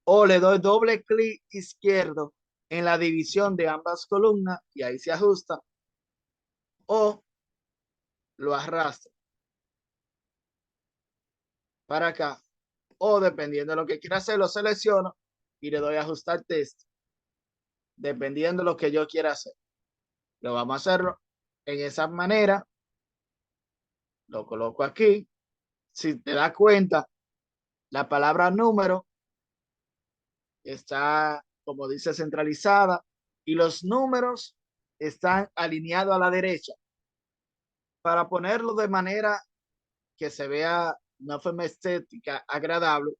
O le doy doble clic izquierdo en la división de ambas columnas y ahí se ajusta. O lo arrastro para acá. O dependiendo de lo que quiera hacer, lo selecciono y le doy a ajustar texto. Dependiendo de lo que yo quiera hacer. Lo vamos a hacerlo en esa manera. Lo coloco aquí. Si te das cuenta, la palabra número está, como dice, centralizada y los números están alineados a la derecha. Para ponerlo de manera que se vea una forma estética agradable,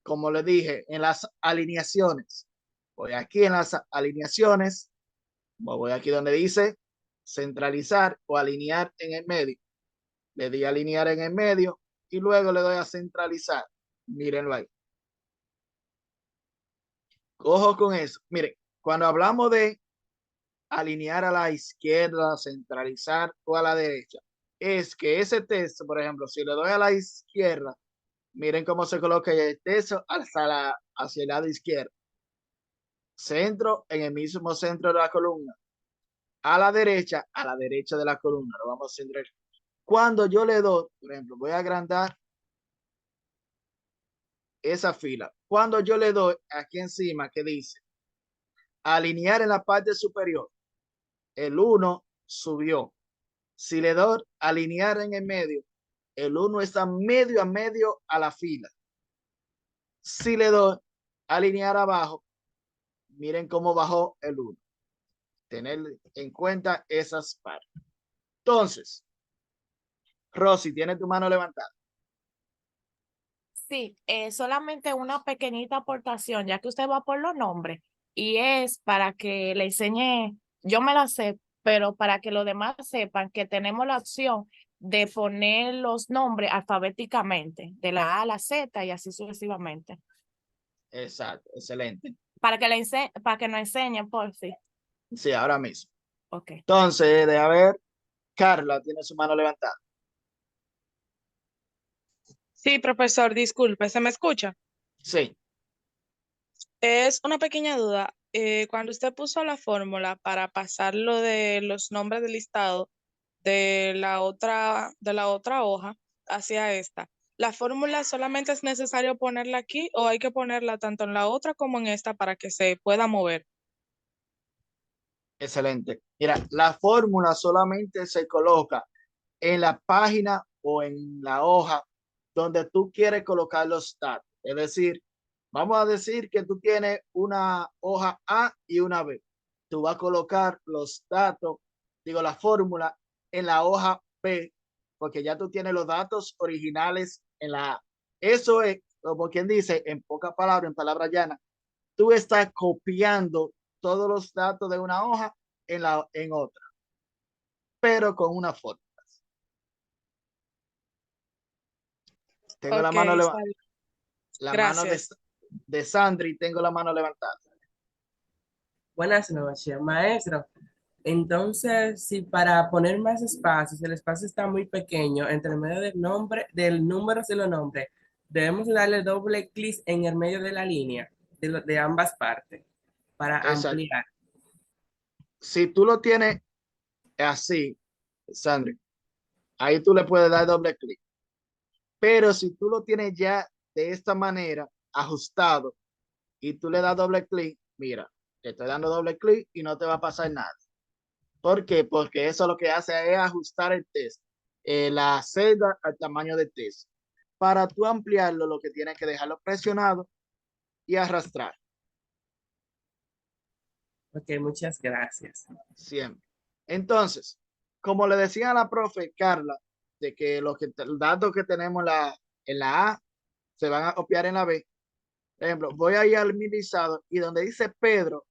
como le dije, en las alineaciones. Voy aquí en las alineaciones, voy aquí donde dice centralizar o alinear en el medio. Le di a alinear en el medio y luego le doy a centralizar. Mírenlo ahí. Ojo con eso. Miren, cuando hablamos de alinear a la izquierda, centralizar o a la derecha, es que ese texto, por ejemplo, si le doy a la izquierda, miren cómo se coloca el texto hacia el lado izquierdo. Centro en el mismo centro de la columna. A la derecha de la columna. Lo vamos a centrar. Cuando yo le doy, por ejemplo, voy a agrandar esa fila. Cuando yo le doy aquí encima que dice alinear en la parte superior, el 1 subió. Si le doy alinear en el medio, el 1 está medio a medio a la fila. Si le doy alinear abajo, miren cómo bajó el 1. Tener en cuenta esas partes. Entonces, Rosy, ¿tiene tu mano levantada? Sí, solamente una pequeñita aportación, ya que usted va por los nombres, y es para que le enseñe, yo me la sé, pero para que los demás sepan que tenemos la opción de poner los nombres alfabéticamente, de la A a la Z y así sucesivamente. Exacto, excelente. Para que para que nos enseñen, por sí. Sí, ahora mismo. Ok. Entonces, de haber, Carla tiene su mano levantada. Sí, profesor, disculpe, ¿se me escucha? Sí. Es una pequeña duda. Cuando usted puso la fórmula para pasar lo de los nombres del listado de la otra hoja hacia esta, ¿la fórmula solamente es necesario ponerla aquí o hay que ponerla tanto en la otra como en esta para que se pueda mover? Excelente. Mira, la fórmula solamente se coloca en la página o en la hoja donde tú quieres colocar los datos. Es decir, vamos a decir que tú tienes una hoja A y una B. Tú vas a colocar los datos, digo, la fórmula en la hoja B, porque ya tú tienes los datos originales en la A. Eso es, como quien dice, en pocas palabras, en palabras llanas, tú estás copiando todos los datos de una hoja en otra, pero con una fórmula. Tengo la Ok, mano está levantada. bien. La mano Gracias. de Sandri, tengo la mano levantada. Buenas noches, maestro. Entonces, si para poner más espacios, el espacio está muy pequeño entre medio del nombre, del número y los nombres, debemos darle doble clic en el medio de la línea de ambas partes para Exacto. ampliar. Si tú lo tienes así, Sandri, ahí tú le puedes dar doble clic. Pero si tú lo tienes ya de esta manera, ajustado, y tú le das doble clic, mira, te estoy dando doble clic y no te va a pasar nada. ¿Por qué? Porque eso lo que hace es ajustar el texto, la celda al tamaño del texto. Para tú ampliarlo, lo que tienes que dejarlo presionado y arrastrar. Ok, muchas gracias. Siempre. Entonces, como le decía a la profe Carla, de que los datos que tenemos en la A se van a copiar en la B. Por ejemplo, voy a ir al mi listado y donde dice Pedro,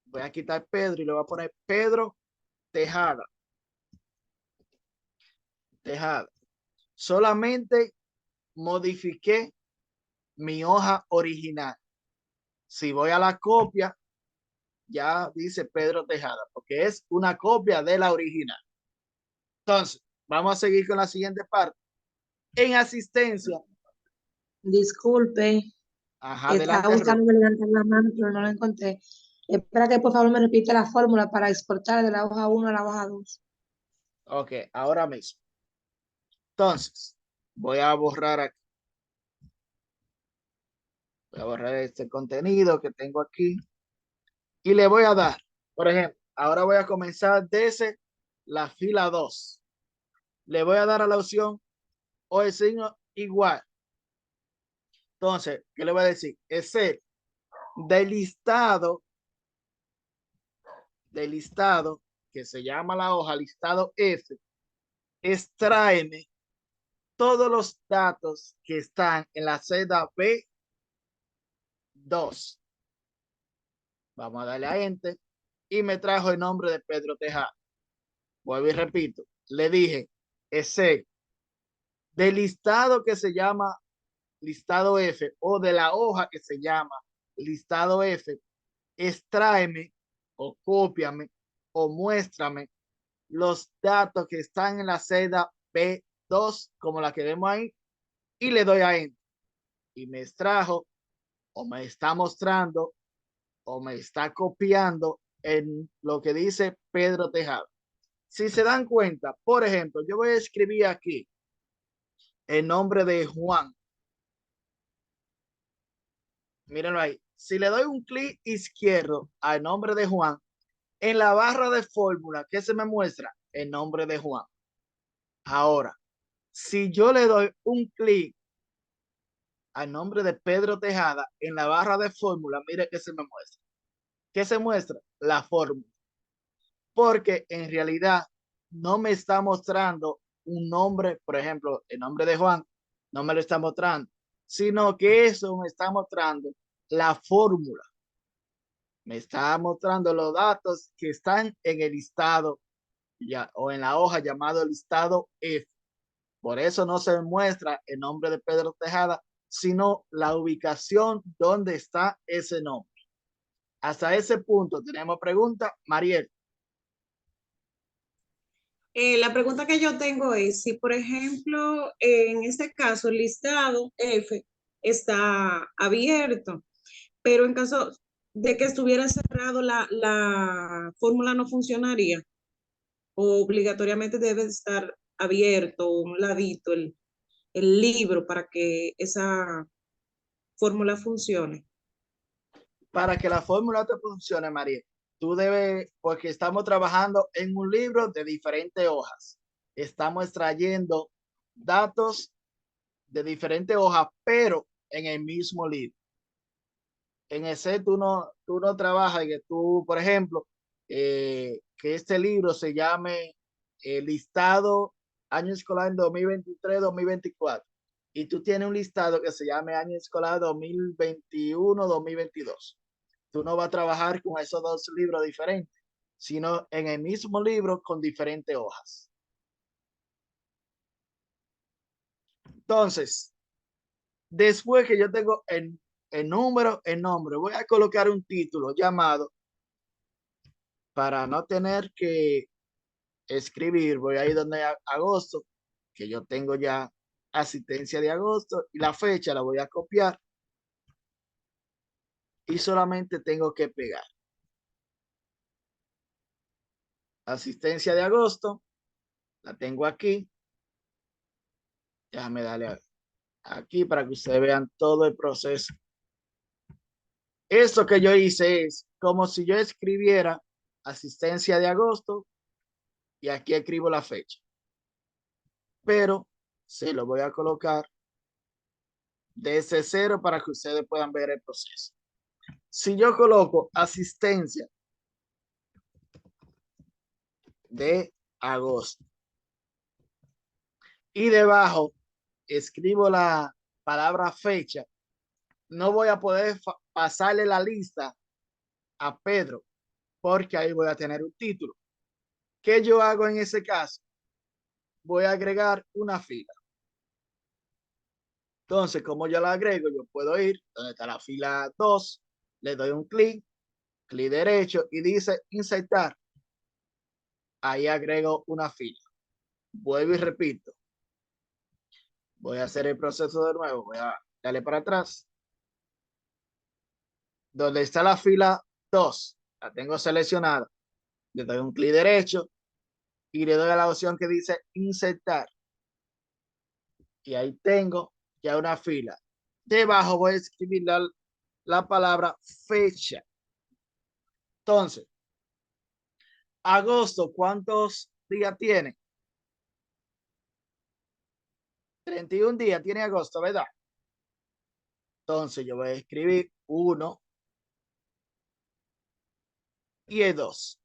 voy a quitar Pedro y le voy a poner Pedro Tejada. Tejada. Solamente modifiqué mi hoja original. Si voy a la copia, ya dice Pedro Tejada, porque es una copia de la original. Entonces, vamos a seguir con la siguiente parte. En asistencia. Disculpe, Ajá, estaba adelante, Ruth. buscando levantar la mano, pero no la encontré. Espera que por favor me repita la fórmula para exportar de la hoja 1 a la hoja 2. Ok, ahora mismo. Entonces, voy a borrar aquí. Voy a borrar este contenido que tengo aquí. Y le voy a dar, por ejemplo, ahora voy a comenzar desde la fila 2. Le voy a dar a la opción o el signo igual. Entonces, ¿qué le voy a decir? Ese del listado que se llama la hoja listado F, extráeme todos los datos que están en la celda B2. Vamos a darle a enter y me trajo el nombre de Pedro Tejada. Vuelvo y repito, le dije ese del listado que se llama listado F o de la hoja que se llama listado F, extráeme o cópiame o muéstrame los datos que están en la celda B2 como la que vemos ahí y le doy a enter y me extrajo o me está mostrando o me está copiando en lo que dice Pedro Tejada. Si se dan cuenta, por ejemplo, yo voy a escribir aquí el nombre de Juan. mírenlo ahí. Si le doy un clic izquierdo al nombre de Juan, en la barra de fórmula, ¿qué se me muestra? El nombre de Juan. Ahora, si yo le doy un clic al nombre de Pedro Tejada, en la barra de fórmula, mire qué se me muestra. ¿Qué se muestra? La fórmula. Porque en realidad no me está mostrando un nombre, por ejemplo, el nombre de Juan, no me lo está mostrando, sino que eso me está mostrando la fórmula. Me está mostrando los datos que están en el listado ya, o en la hoja llamado listado F. Por eso no se muestra el nombre de Pedro Tejada, sino la ubicación donde está ese nombre. Hasta ese punto tenemos pregunta, Mariel. La pregunta que yo tengo es si, por ejemplo, en este caso el listado F está abierto, pero en caso de que estuviera cerrado, la fórmula no funcionaría o obligatoriamente debe estar abierto un ladito el libro para que esa fórmula funcione. Para que la fórmula te funcione, María, tú debes, porque estamos trabajando en un libro de diferentes hojas. Estamos extrayendo datos de diferentes hojas, pero en el mismo libro. En ese tú no trabajas, que tú, por ejemplo, que este libro se llame listado año escolar en 2023-2024 y tú tienes un listado que se llame año escolar 2021-2022. Tú no vas a trabajar con esos dos libros diferentes, sino en el mismo libro con diferentes hojas. Entonces, después que yo tengo el nombre, voy a colocar un título llamado, para no tener que escribir, voy a ir donde agosto, que yo tengo ya asistencia de agosto, y la fecha la voy a copiar y solamente tengo que pegar. Asistencia de agosto, la tengo aquí. Déjame darle aquí para que ustedes vean todo el proceso. Esto que yo hice es como si yo escribiera asistencia de agosto y aquí escribo la fecha. Pero se lo voy a colocar desde cero para que ustedes puedan ver el proceso. Si yo coloco asistencia de agosto y debajo escribo la palabra fecha, no voy a poder pasarle la lista a Pedro porque ahí voy a tener un título. ¿Qué yo hago en ese caso? Voy a agregar una fila. Entonces, como yo la agrego, yo puedo ir donde está la fila 2, le doy un clic derecho y dice insertar. Ahí agrego una fila. Vuelvo y repito. Voy a hacer el proceso de nuevo. Voy a darle para atrás. Donde está la fila 2, la tengo seleccionada. Le doy un clic derecho y le doy a la opción que dice insertar. Y ahí tengo ya una fila. Debajo voy a escribir la palabra fecha. Entonces, agosto, ¿cuántos días tiene? 31 días tiene agosto, ¿verdad? Entonces yo voy a escribir 1 y el 2.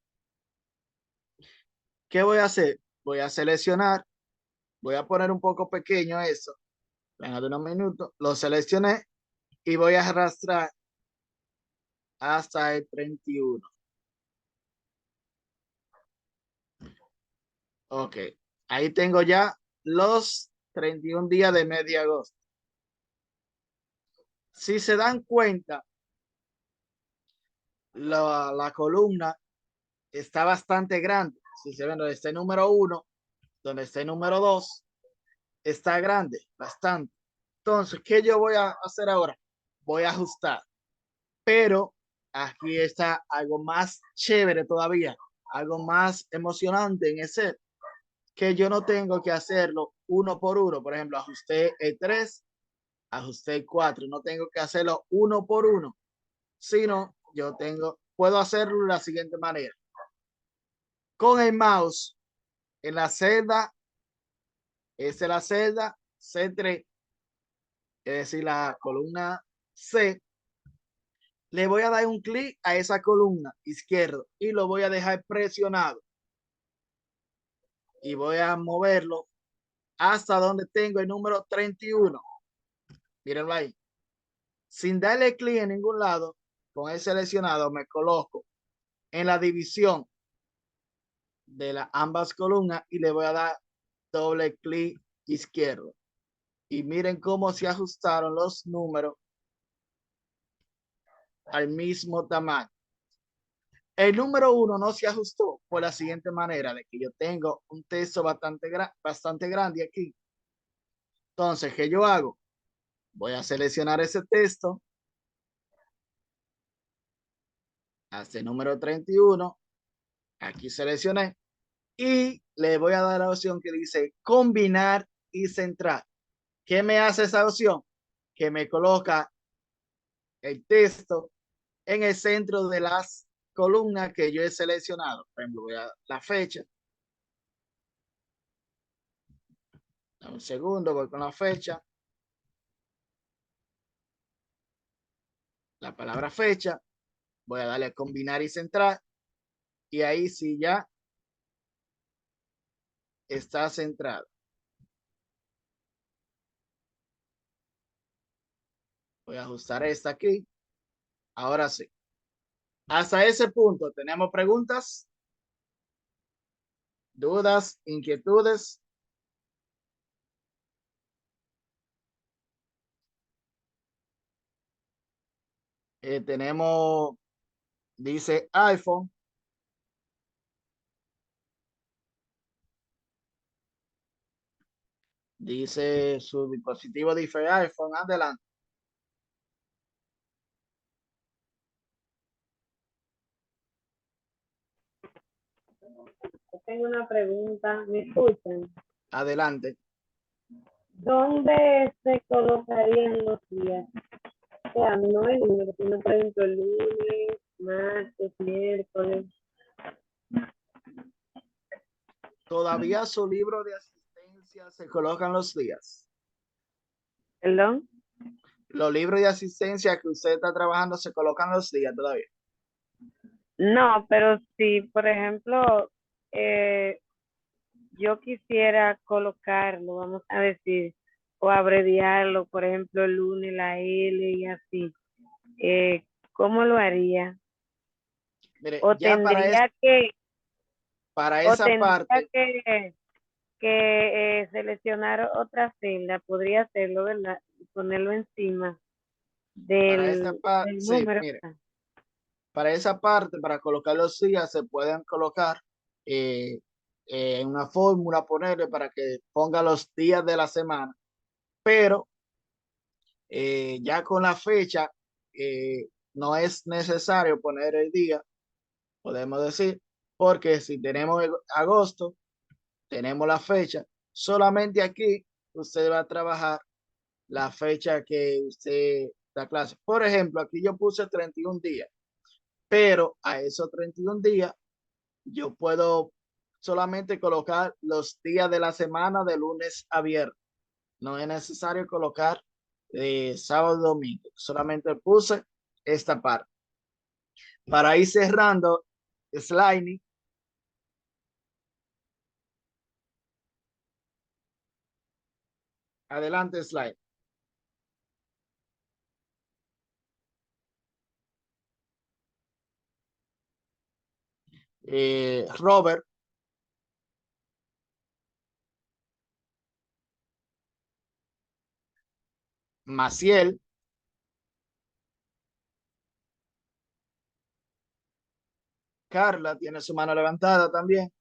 ¿Qué voy a hacer? Voy a seleccionar, voy a poner un poco pequeño eso. Venga de unos minutos, lo seleccioné y voy a arrastrar hasta el 31. Ok, ahí tengo ya los 31 días de mes de agosto. Si se dan cuenta, la columna está bastante grande. Si se ven donde está el número 1, donde está el número 2, está grande, bastante. Entonces, ¿qué yo voy a hacer ahora? Voy a ajustar. Pero aquí está algo más chévere todavía, algo más emocionante en ese, que yo no tengo que hacerlo uno por uno. Por ejemplo, ajusté el 3 ajusté 4. No tengo que hacerlo uno por uno, sino puedo hacerlo de la siguiente manera. Con el mouse en la celda, esa es la celda C3, es decir, la columna C. Le voy a dar un clic a esa columna izquierdo y lo voy a dejar presionado. Y voy a moverlo hasta donde tengo el número 31. Mírenlo ahí. Sin darle clic en ningún lado, con el seleccionado me coloco en la división de las ambas columnas y le voy a dar doble clic izquierdo. Y miren cómo se ajustaron los números al mismo tamaño. El número 1 no se ajustó por la siguiente manera, de que yo tengo un texto bastante grande aquí. Entonces, ¿qué yo hago? Voy a seleccionar ese texto hasta el número 31. Aquí seleccioné y le voy a dar la opción que dice combinar y centrar. ¿Qué me hace esa opción? Que me coloca el texto en el centro de las columnas que yo he seleccionado. Por ejemplo, voy a la fecha. Dame un segundo, voy con la fecha. La palabra fecha. Voy a darle a combinar y centrar. Y ahí sí ya está centrado. Voy a ajustar esta aquí. Ahora sí. Hasta ese punto, ¿tenemos preguntas? ¿Dudas? ¿Inquietudes? Tenemos, dice iPhone. Dice su dispositivo dice iPhone. Adelante. Tengo una pregunta, ¿me escuchan? Adelante. ¿Dónde se colocarían los días? O sea, no el número, sino por ejemplo el lunes, martes, miércoles. Todavía su libro de asistencia se colocan los días. ¿Perdón? Los libros de asistencia que usted está trabajando se colocan los días todavía. No, pero si, por ejemplo, yo quisiera colocarlo, vamos a decir, o abreviarlo, por ejemplo, el lunes, la L y así, ¿cómo lo haría? Mire, O ya tendría que, para o esa tendría parte, que seleccionar otra celda, podría hacerlo, ¿verdad? Y ponerlo encima para esa del parte, sí, número. mire, para esa parte, para colocar los días, se pueden colocar en una fórmula, ponerle para que ponga los días de la semana, pero ya con la fecha no es necesario poner el día, podemos decir, porque si tenemos agosto, tenemos la fecha, solamente aquí usted va a trabajar la fecha que usted da clase. Por ejemplo, aquí yo puse 31 días, pero a esos 31 días yo puedo solamente colocar los días de la semana de lunes a viernes. No es necesario colocar sábado y domingo. Solamente puse esta parte. Para ir cerrando, sliding. Adelante, slide. Robert. Maciel. Carla tiene su mano levantada también.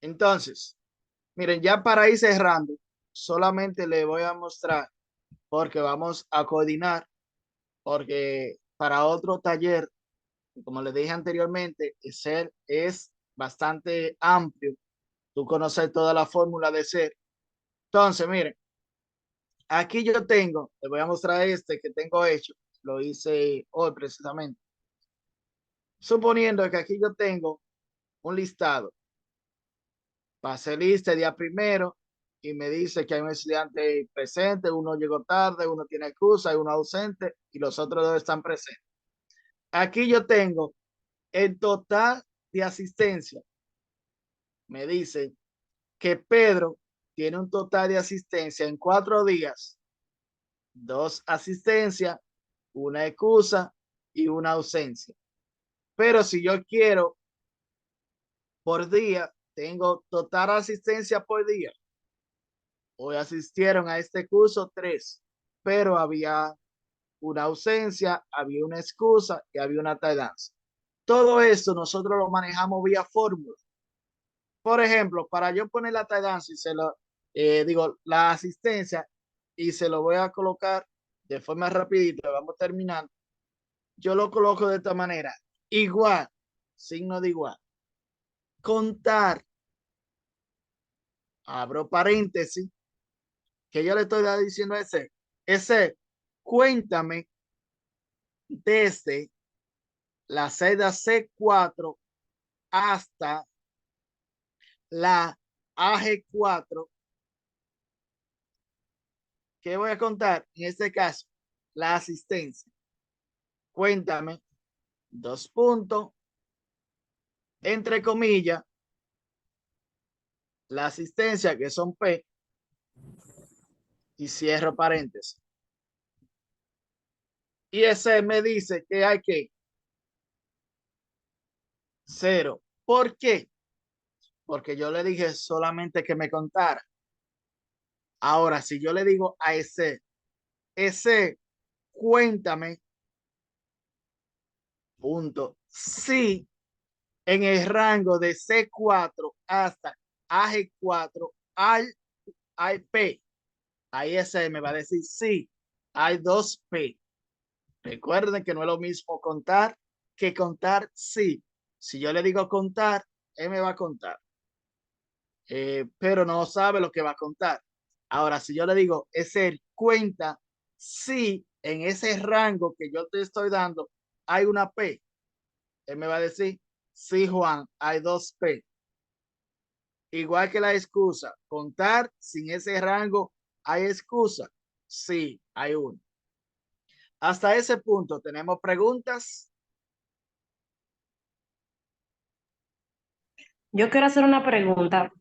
Entonces, miren, ya para ir cerrando, solamente le voy a mostrar, porque vamos a coordinar, porque para otro taller, como les dije anteriormente, es bastante amplio. Tú conoces toda la fórmula de ser. Entonces, miren, aquí yo tengo, les voy a mostrar este que tengo hecho. Lo hice hoy precisamente. Suponiendo que aquí yo tengo un listado. Pasé lista el día primero y me dice que hay un estudiante presente, uno llegó tarde, uno tiene excusa, y uno ausente y los otros dos están presentes. Aquí yo tengo el total de asistencia. Me dice que Pedro tiene un total de asistencia en 4 días, 2 asistencias, una excusa y una ausencia. Pero si yo quiero por día, tengo total asistencia por día. Hoy asistieron a este curso 3, pero había una ausencia, había una excusa y había una tardanza. Todo esto nosotros lo manejamos vía fórmula. Por ejemplo, para yo poner la tardanza y la asistencia y se lo voy a colocar de forma rapidita, vamos terminando. Yo lo coloco de esta manera. Igual, signo de igual. Contar. Abro paréntesis. Que yo le estoy diciendo ese, cuéntame desde la celda C4 hasta la AG4. ¿Qué voy a contar? En este caso, la asistencia. Cuéntame, 2 puntos, entre comillas, la asistencia, que son P, y cierro paréntesis. Y ese me dice que hay que 0. ¿Por qué? Porque yo le dije solamente que me contara. Ahora, si yo le digo a ese, cuéntame, punto, sí, en el rango de C4 hasta AG4 hay P. Ahí ese me va a decir sí, hay 2 P. Recuerden que no es lo mismo contar que contar sí. Si yo le digo contar, él me va a contar. Pero no sabe lo que va a contar. Ahora, si yo le digo, es el cuenta, si en ese rango que yo te estoy dando hay una P, él me va a decir, sí, Juan, hay 2 P. Igual que la excusa, contar sin ese rango, ¿hay excusa? Sí, hay uno. Hasta ese punto, ¿tenemos preguntas? Yo quiero hacer una pregunta.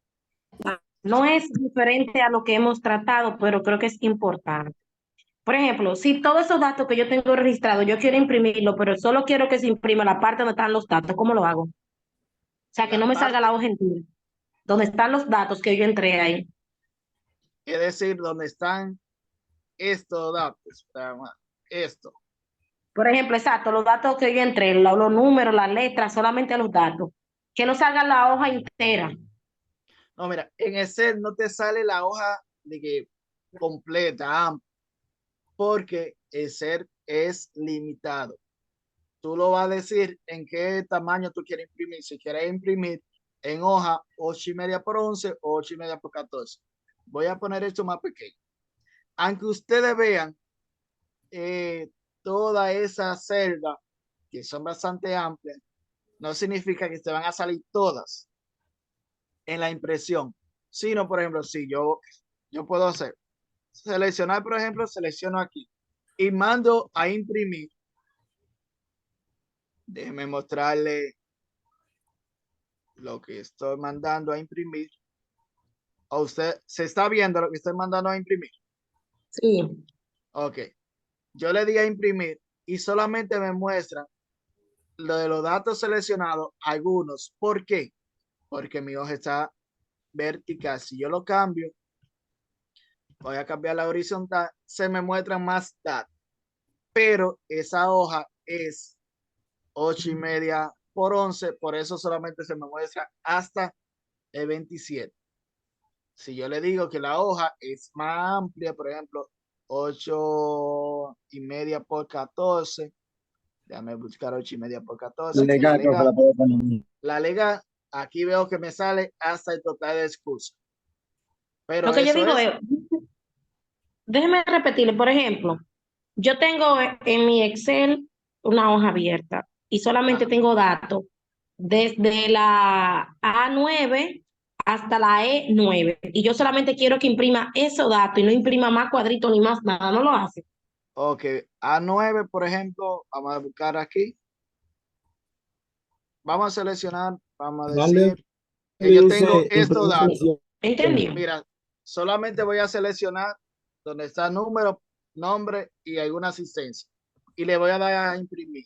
No es diferente a lo que hemos tratado, pero creo que es importante. Por ejemplo, si todos esos datos que yo tengo registrados, yo quiero imprimirlo, pero solo quiero que se imprima la parte donde están los datos, ¿cómo lo hago? O sea, que no me salga la hoja entera, donde están los datos que yo entré ahí. Es decir, donde están estos datos. Esto. Por ejemplo, exacto, los datos que yo entré, los números, las letras, solamente los datos. Que no salga la hoja entera. No, mira, en Excel no te sale la hoja de que completa, amplia, porque Excel es limitado. Tú lo vas a decir en qué tamaño tú quieres imprimir. Si quieres imprimir en hoja 8,5 por 11 o 8,5 por 14. Voy a poner esto más pequeño. Aunque ustedes vean toda esa celda, que son bastante amplias, no significa que te van a salir todas en la impresión, sino, por ejemplo, si yo puedo hacer, seleccionar, por ejemplo, selecciono aquí y mando a imprimir. Déjeme mostrarle lo que estoy mandando a imprimir. ¿A usted se está viendo lo que estoy mandando a imprimir? Sí. Ok. Yo le di a imprimir y solamente me muestra lo de los datos seleccionados, algunos. ¿Por qué? Porque mi hoja está vertical. Si yo lo cambio, voy a cambiar la horizontal, se me muestran más datos. Pero esa hoja es 8,5 por 11, por eso solamente se me muestra hasta el 27. Si yo le digo que la hoja es más amplia, por ejemplo, 8,5 por 14, déjame buscar 8,5 por 14. Legal, creo que la puedo poner. La legal aquí veo que me sale hasta el total de excusa. Pero Lo que yo eso digo es, es, déjeme repetirle, por ejemplo, yo tengo en mi Excel una hoja abierta y solamente tengo datos desde la A9 hasta la E9 y yo solamente quiero que imprima esos datos y no imprima más cuadritos ni más nada, no lo hace. ok, A9, por ejemplo, vamos a buscar aquí. Vamos a seleccionar, vamos a decir que yo tengo estos datos. ¿Entendió? Mira, solamente voy a seleccionar donde está número, nombre y alguna asistencia. Y le voy a dar a imprimir.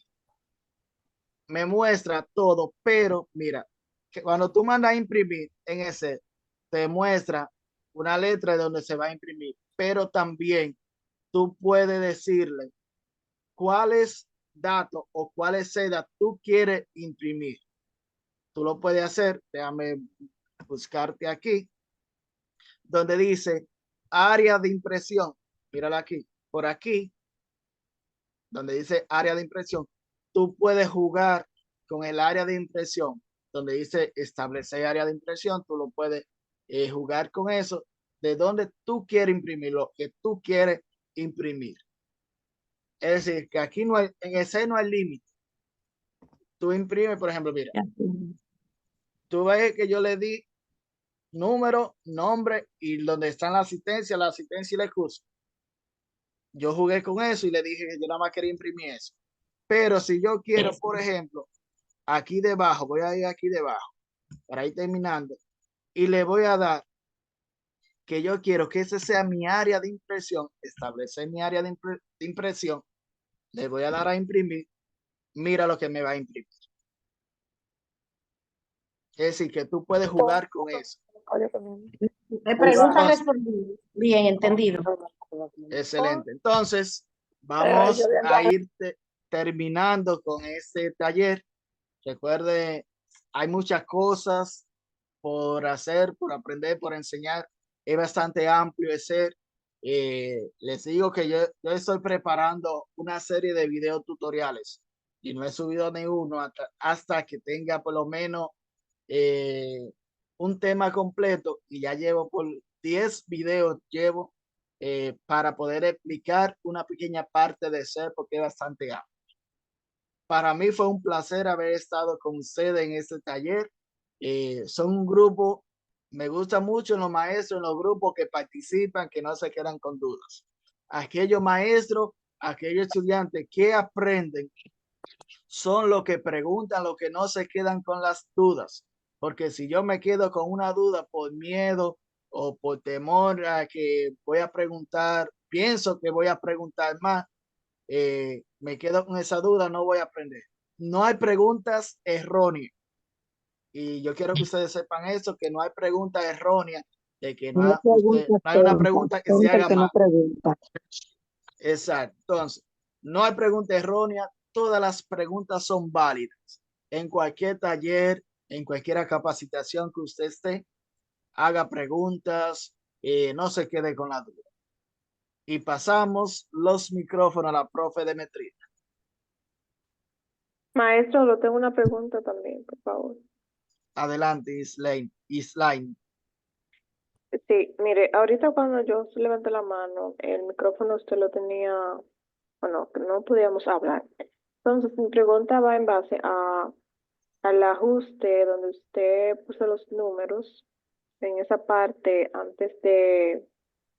Me muestra todo, pero mira, que cuando tú mandas a imprimir en ese, te muestra una letra donde se va a imprimir, pero también tú puedes decirle cuáles datos o cuáles sedas tú quieres imprimir. Tú lo puedes hacer, déjame buscarte aquí, donde dice área de impresión. Mírala aquí, por aquí, donde dice área de impresión, tú puedes jugar con el área de impresión, donde dice establecer área de impresión, tú lo puedes jugar con eso, de donde tú quieres imprimir, lo que tú quieres imprimir. Es decir, que aquí no hay, en ese no hay límite. Tú imprimes, por ejemplo, mira, tú ves que yo le di número, nombre y donde están la asistencia y la excusa. Yo jugué con eso y le dije que yo nada más quería imprimir eso. Pero si yo quiero, por ejemplo, aquí debajo, voy a ir aquí debajo, para ir terminando, y le voy a dar que yo quiero que ese sea mi área de impresión, establecer mi área de impresión, le voy a dar a imprimir, mira lo que me va a imprimir. Es decir, que tú puedes jugar con eso. Me pregunta respondida. Bien, entendido. Excelente. Entonces, vamos a ir terminando con este taller. Recuerde, hay muchas cosas por hacer, por aprender, por enseñar. Es bastante amplio ese. Les digo que yo estoy preparando una serie de video tutoriales y no he subido ni uno hasta que tenga por lo menos un tema completo, y ya llevo por 10 videos para poder explicar una pequeña parte de ser, porque es bastante amplio. Para mí fue un placer haber estado con ustedes en este taller. Son un grupo, me gusta mucho los maestros en los grupos que participan, que no se quedan con dudas. Aquellos maestros, aquellos estudiantes que aprenden son los que preguntan, los que no se quedan con las dudas. Porque si yo me quedo con una duda por miedo o por temor a que voy a preguntar, pienso que voy a preguntar más, me quedo con esa duda, no voy a aprender. No hay preguntas erróneas. Y yo quiero que ustedes sepan eso, que no hay preguntas erróneas, de que no hay una pregunta que se haga mal. Exacto. Entonces, no hay pregunta errónea, todas las preguntas son válidas. En cualquier taller, en cualquier capacitación que usted esté, haga preguntas, no se quede con la duda. Y pasamos los micrófonos a la profe Demetrina. Maestro, lo tengo una pregunta también, por favor. Adelante, Islaine. Sí, mire, ahorita cuando yo levanté la mano, el micrófono usted lo tenía, bueno, que no podíamos hablar. Entonces, mi pregunta va en base al ajuste donde usted puso los números en esa parte antes de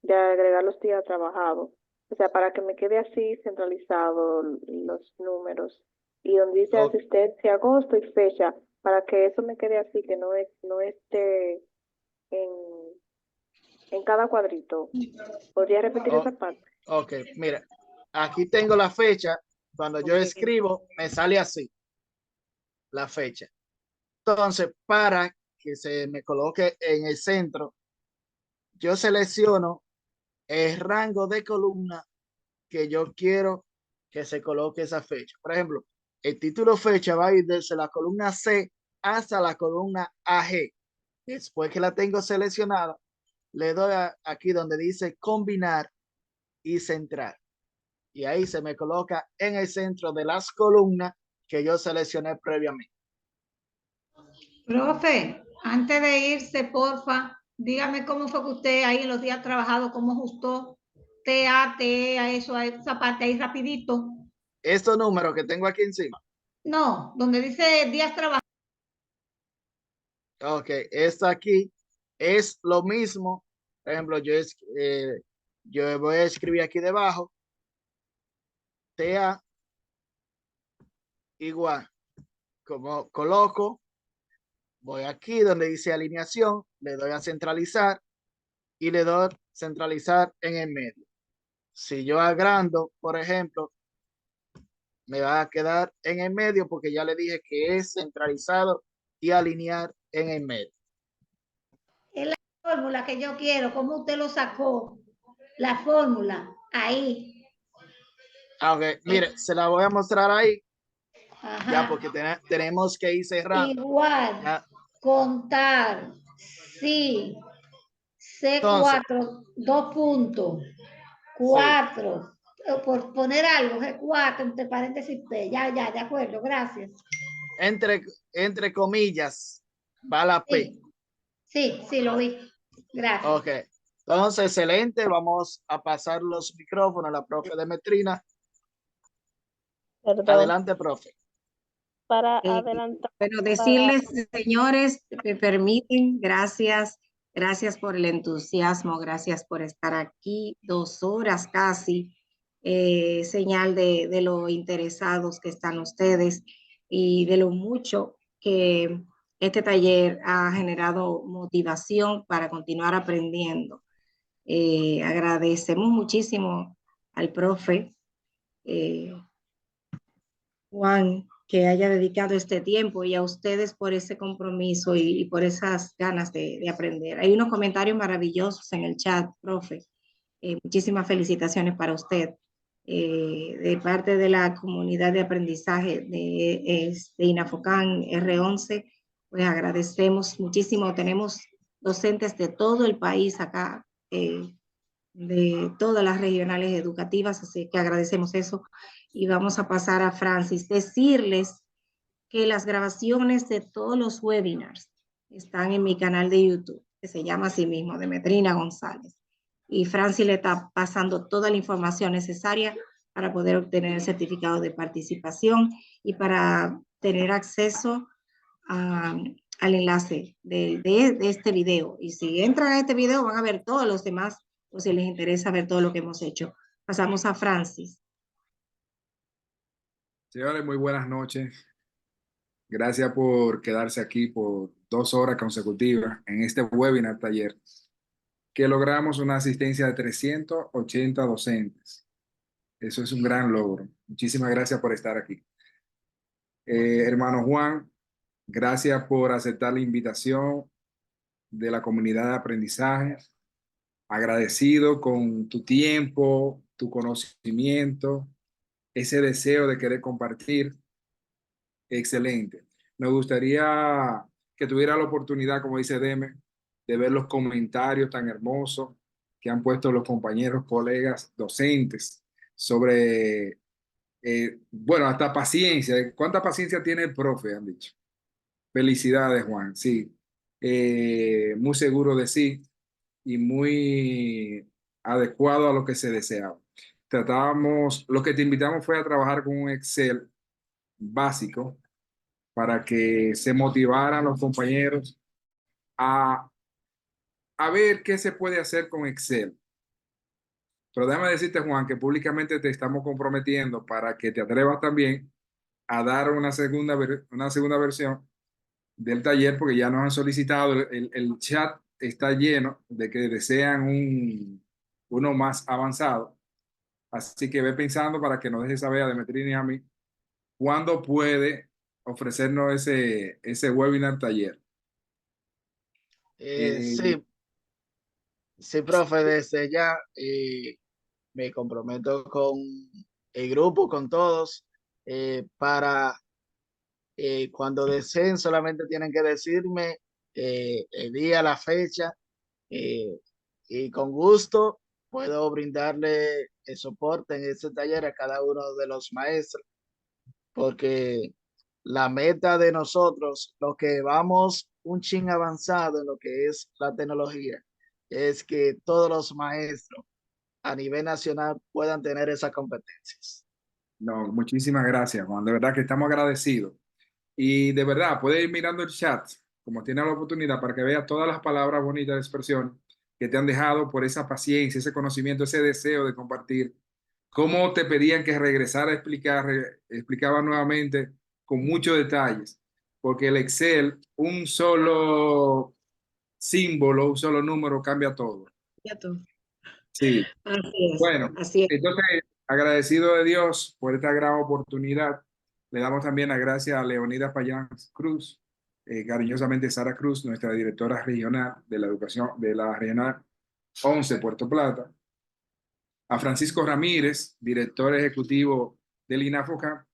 agregar los días trabajados. O sea, para que me quede así centralizado los números. Y donde dice asistencia, agosto y fecha, para que eso me quede así, que no esté en cada cuadrito. ¿Podría repetir esa parte? Ok, mira, aquí tengo la fecha. Cuando yo escribo, me sale así, la fecha. Entonces, para que se me coloque en el centro, yo selecciono el rango de columna que yo quiero que se coloque esa fecha. Por ejemplo, el título fecha va a ir desde la columna C hasta la columna AG. Después que la tengo seleccionada, le doy aquí donde dice combinar y centrar. Y ahí se me coloca en el centro de las columnas que yo seleccioné previamente. Profe, antes de irse, porfa, dígame cómo fue que usted ahí en los días trabajado, cómo ajustó TAT a eso, a esa parte ahí rapidito. Estos números que tengo aquí encima. No, donde dice días trabajados. Ok, esto aquí es lo mismo. Por ejemplo, yo voy a escribir aquí debajo. TA igual. Como coloco, voy aquí donde dice alineación, le doy a centralizar y le doy centralizar en el medio. Si yo agrando, por ejemplo, me va a quedar en el medio porque ya le dije que es centralizado y alinear en el medio. Es la fórmula que yo quiero, ¿cómo usted lo sacó? La fórmula, ahí. Aunque, mire, se la voy a mostrar ahí. Ajá. Ya, porque tenemos que ir cerrando. Igual, ya. Contar, sí, C4, 2 puntos, 4, por poner algo, G4, entre paréntesis P, ya, de acuerdo, gracias. Entre comillas, va la P. Sí, lo vi, gracias. Ok, entonces, excelente, vamos a pasar los micrófonos a la profe Demetrina. Perdón. Adelante, profe. Para adelantar. Pero decirles, señores, me permiten, gracias por el entusiasmo, gracias por estar aquí 2 horas casi, señal de lo interesados que están ustedes y de lo mucho que este taller ha generado motivación para continuar aprendiendo. Agradecemos muchísimo al profe Juan, que haya dedicado este tiempo y a ustedes por ese compromiso y por esas ganas de aprender. Hay unos comentarios maravillosos en el chat, profe. Muchísimas felicitaciones para usted. De parte de la comunidad de aprendizaje de INAFOCAN R11, pues agradecemos muchísimo. Tenemos docentes de todo el país acá, de todas las regionales educativas, así que agradecemos eso. Y vamos a pasar a Francis. Decirles que las grabaciones de todos los webinars están en mi canal de YouTube, que se llama así mismo, Demetrina González. Y Francis le está pasando toda la información necesaria para poder obtener el certificado de participación y para tener acceso al enlace de este video. Y si entran a este video van a ver todos los demás, o si les interesa ver todo lo que hemos hecho. Pasamos a Francis. Señores, muy buenas noches. Gracias por quedarse aquí por 2 horas consecutivas en este webinar taller, que logramos una asistencia de 380 docentes. Eso es un gran logro. Muchísimas gracias por estar aquí. Hermano Juan, gracias por aceptar la invitación de la comunidad de aprendizaje. Agradecido con tu tiempo, tu conocimiento, ese deseo de querer compartir. Excelente. Me gustaría que tuviera la oportunidad, como dice Deme, de ver los comentarios tan hermosos que han puesto los compañeros, colegas, docentes sobre, bueno, hasta paciencia. ¿Cuánta paciencia tiene el profe? Han dicho. Felicidades, Juan. Sí, muy seguro de sí y muy adecuado a lo que se deseaba. Lo que te invitamos fue a trabajar con un Excel básico para que se motivaran los compañeros a, a ver qué se puede hacer con Excel. Pero déjame decirte, Juan, que públicamente te estamos comprometiendo para que te atrevas también a dar una segunda versión del taller, porque ya nos han solicitado, el chat está lleno de que desean uno más avanzado. Así que ve pensando para que nos dejes saber a Demetrini y a mí cuándo puede ofrecernos ese webinar taller. Sí, profe, desde ya me comprometo con el grupo, con todos, para cuando deseen solamente tienen que decirme el día, la fecha, y con gusto puedo brindarle el soporte en este taller a cada uno de los maestros, porque la meta de nosotros, lo que vamos un chin avanzado en lo que es la tecnología, es que todos los maestros a nivel nacional puedan tener esas competencias. No, muchísimas gracias, Juan. De verdad que estamos agradecidos. Y de verdad, puede ir mirando el chat, como tiene la oportunidad, para que vea todas las palabras bonitas de expresión que te han dejado por esa paciencia, ese conocimiento, ese deseo de compartir. Cómo te pedían que regresara a explicar, explicaba nuevamente con muchos detalles, porque el Excel, un solo símbolo, un solo número cambia todo. Ya tú. Sí. Así es, Bueno, así es. entonces, agradecido de Dios por esta gran oportunidad. Le damos también las gracias a Leonida Payán Cruz, cariñosamente Sara Cruz, nuestra directora regional de la educación de la Regional 11 Puerto Plata. A Francisco Ramírez, director ejecutivo del INAFOCA,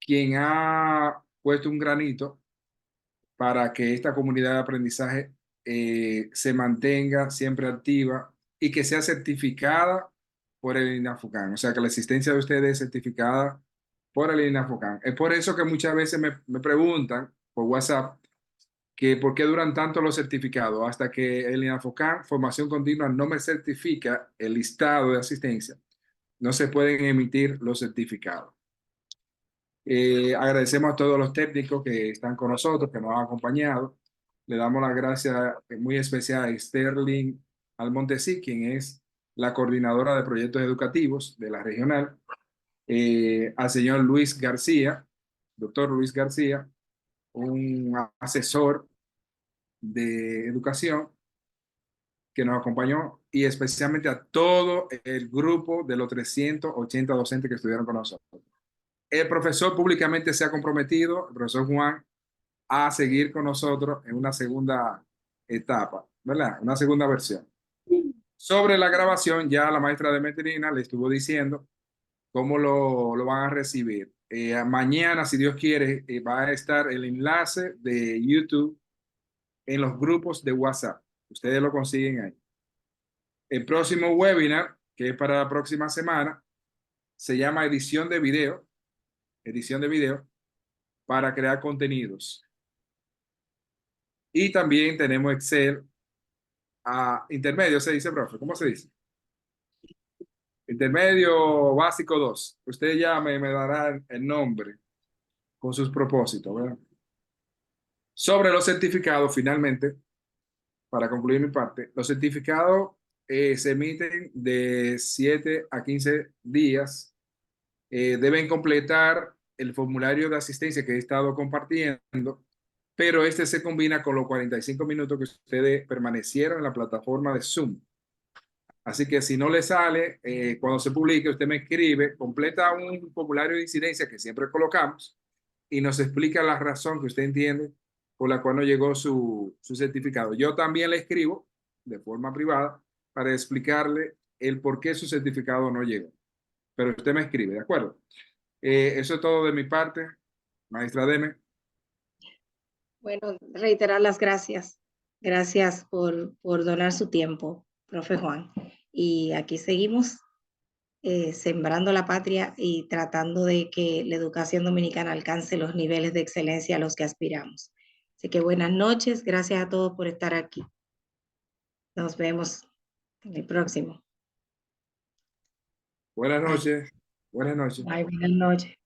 quien ha puesto un granito para que esta comunidad de aprendizaje se mantenga siempre activa y que sea certificada por el INAFOCAN. O sea, que la existencia de ustedes es certificada por el INAFOCAN. Es por eso que muchas veces me preguntan por WhatsApp que por qué duran tanto los certificados hasta que el INAFOCAN, formación continua, no me certifica el listado de asistencia. No se pueden emitir los certificados. Agradecemos a todos los técnicos que están con nosotros, que nos han acompañado. Le damos las gracias muy especial a Sterling Almontesí, quien es la coordinadora de proyectos educativos de la regional, al señor Luis García, doctor Luis García, un asesor de educación que nos acompañó, y especialmente a todo el grupo de los 380 docentes que estuvieron con nosotros. El profesor públicamente se ha comprometido, el profesor Juan, a seguir con nosotros en una segunda etapa, ¿verdad? Una segunda versión. Sobre la grabación, ya la maestra de Metrina le estuvo diciendo cómo lo van a recibir. Mañana, si Dios quiere, va a estar el enlace de YouTube en los grupos de WhatsApp. Ustedes lo consiguen ahí. El próximo webinar, que es para la próxima semana, se llama edición de video para crear contenidos. Y también tenemos Excel intermedio, se dice, profe, ¿cómo se dice? Intermedio básico 2. Usted ya me dará el nombre con sus propósitos, ¿verdad? Sobre los certificados, finalmente, para concluir mi parte, los certificados se emiten de 7 a 15 días. Deben completar el formulario de asistencia que he estado compartiendo, pero este se combina con los 45 minutos que ustedes permanecieron en la plataforma de Zoom. Así que si no le sale, cuando se publique, usted me escribe, completa un formulario de incidencia que siempre colocamos y nos explica la razón que usted entiende por la cual no llegó su certificado. Yo también le escribo de forma privada para explicarle el por qué su certificado no llegó. Pero usted me escribe, ¿de acuerdo? Eso es todo de mi parte. Maestra Deme. Bueno, reiterar las gracias. Gracias por donar su tiempo, profe Juan. Y aquí seguimos sembrando la patria y tratando de que la educación dominicana alcance los niveles de excelencia a los que aspiramos. Así que buenas noches. Gracias a todos por estar aquí. Nos vemos en el próximo. Buenas noches. Buenas noches. Bye, buenas noches.